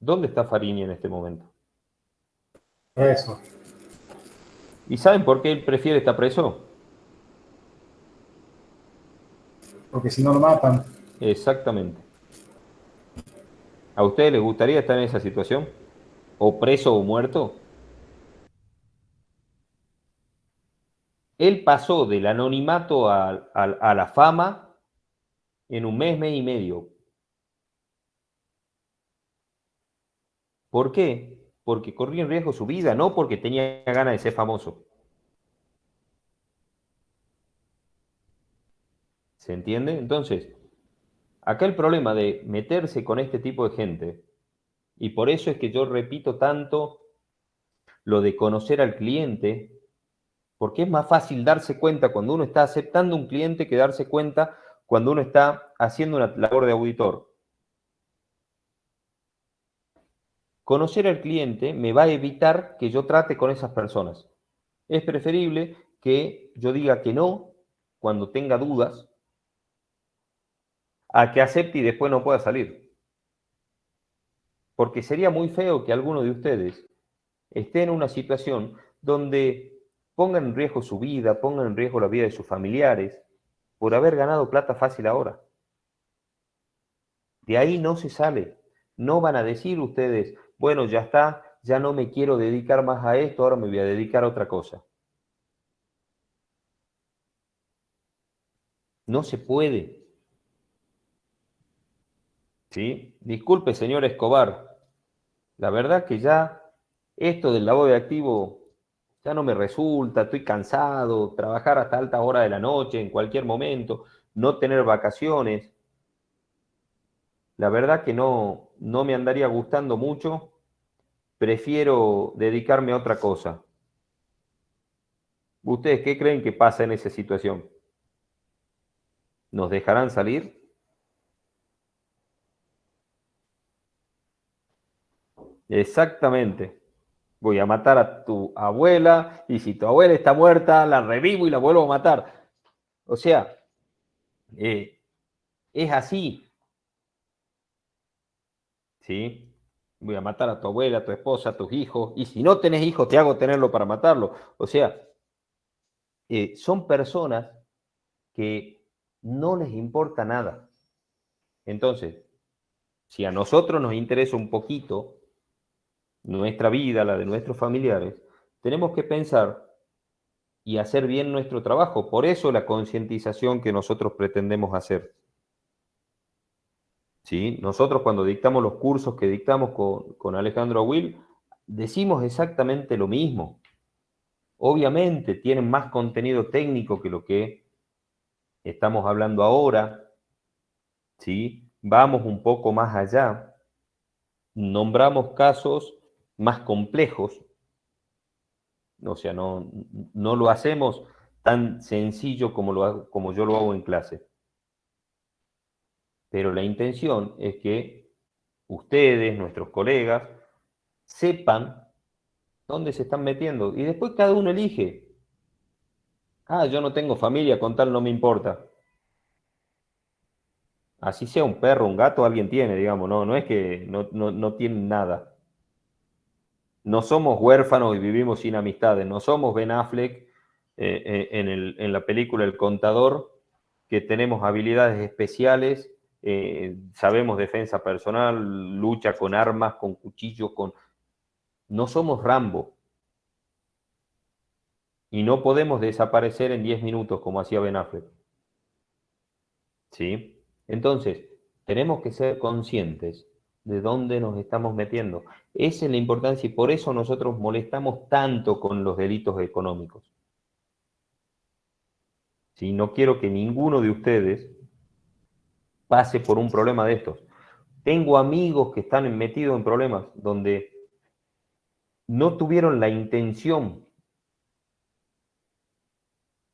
¿Dónde está Fariña en este momento? Preso. ¿Y saben por qué él prefiere estar preso? Porque si no lo matan. Exactamente. ¿A ustedes les gustaría estar en esa situación? ¿O preso o muerto? Él pasó del anonimato a la fama en un mes y medio. ¿Por qué? Porque corría en riesgo su vida, no porque tenía ganas de ser famoso. ¿Se entiende? Entonces, acá el problema de meterse con este tipo de gente, y por eso es que yo repito tanto lo de conocer al cliente, porque es más fácil darse cuenta cuando uno está aceptando un cliente que darse cuenta cuando uno está haciendo una labor de auditor. Conocer al cliente me va a evitar que yo trate con esas personas. Es preferible que yo diga que no cuando tenga dudas a que acepte y después no pueda salir. Porque sería muy feo que alguno de ustedes esté en una situación donde pongan en riesgo su vida, pongan en riesgo la vida de sus familiares por haber ganado plata fácil ahora. De ahí no se sale. No van a decir ustedes, bueno, ya está, ya no me quiero dedicar más a esto, ahora me voy a dedicar a otra cosa. No se puede. ¿Sí? Disculpe, señor Escobar. La verdad que ya esto del lavado de activo ya no me resulta, estoy cansado, trabajar hasta alta hora de la noche, en cualquier momento, no tener vacaciones. La verdad que no me andaría gustando mucho. Prefiero dedicarme a otra cosa. ¿Ustedes qué creen que pasa en esa situación? ¿Nos dejarán salir? Exactamente. Voy a matar a tu abuela y si tu abuela está muerta, la revivo y la vuelvo a matar. O sea, es así. ¿Sí? Voy a matar a tu abuela, a tu esposa, a tus hijos, y si no tenés hijos, te hago tenerlo para matarlo. O sea, son personas que no les importa nada. Entonces, si a nosotros nos interesa un poquito nuestra vida, la de nuestros familiares, tenemos que pensar y hacer bien nuestro trabajo. Por eso la concientización que nosotros pretendemos hacer. ¿Sí? Nosotros cuando dictamos los cursos que dictamos con Alejandro Will, decimos exactamente lo mismo. Obviamente tienen más contenido técnico que lo que estamos hablando ahora, ¿sí? Vamos un poco más allá, nombramos casos más complejos, o sea, no lo hacemos tan sencillo como yo lo hago en clase. Pero la intención es que ustedes, nuestros colegas, sepan dónde se están metiendo y después cada uno elige. Ah, yo no tengo familia, con tal no me importa. Así sea un perro, un gato, alguien tiene, digamos, no es que no tienen nada. No somos huérfanos y vivimos sin amistades, no somos Ben Affleck en la película El Contador, que tenemos habilidades especiales, sabemos defensa personal, lucha con armas, con cuchillos, no somos Rambo. Y no podemos desaparecer en 10 minutos como hacía Ben Affleck. ¿Sí? Entonces, tenemos que ser conscientes de dónde nos estamos metiendo. Esa es la importancia y por eso nosotros molestamos tanto con los delitos económicos. ¿Sí? No quiero que ninguno de ustedes pase por un problema de estos. Tengo amigos que están metidos en problemas donde no tuvieron la intención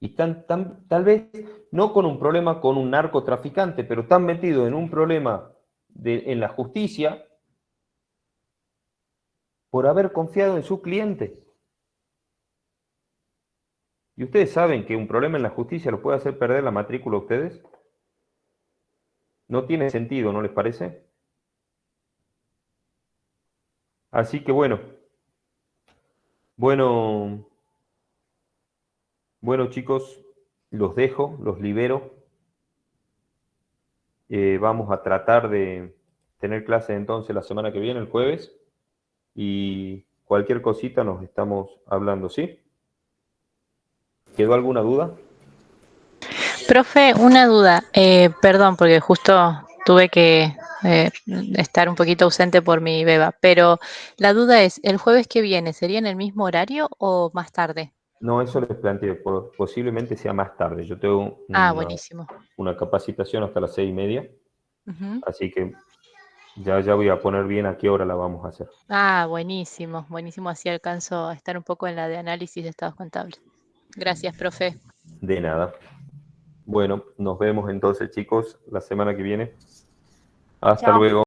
y están tal vez no con un problema con un narcotraficante, pero están metidos en un problema en la justicia por haber confiado en su cliente. ¿Y ustedes saben que un problema en la justicia lo puede hacer perder la matrícula a ustedes? No tiene sentido, ¿no les parece? Así que bueno, chicos, los dejo, los libero. Vamos a tratar de tener clases entonces la semana que viene, el jueves, y cualquier cosita nos estamos hablando, ¿sí? ¿Quedó alguna duda? Profe, una duda, perdón, porque justo tuve que estar un poquito ausente por mi beba, pero la duda es, ¿el jueves que viene sería en el mismo horario o más tarde? No, eso les planteé, posiblemente sea más tarde. Yo tengo Ah, buenísimo. una capacitación hasta las 6:30, Ujú. así que ya voy a poner bien a qué hora la vamos a hacer. Ah, buenísimo, buenísimo, así alcanzo a estar un poco en la de análisis de estados contables. Gracias, profe. De nada. Bueno, nos vemos entonces, chicos, la semana que viene. Hasta Chao. luego.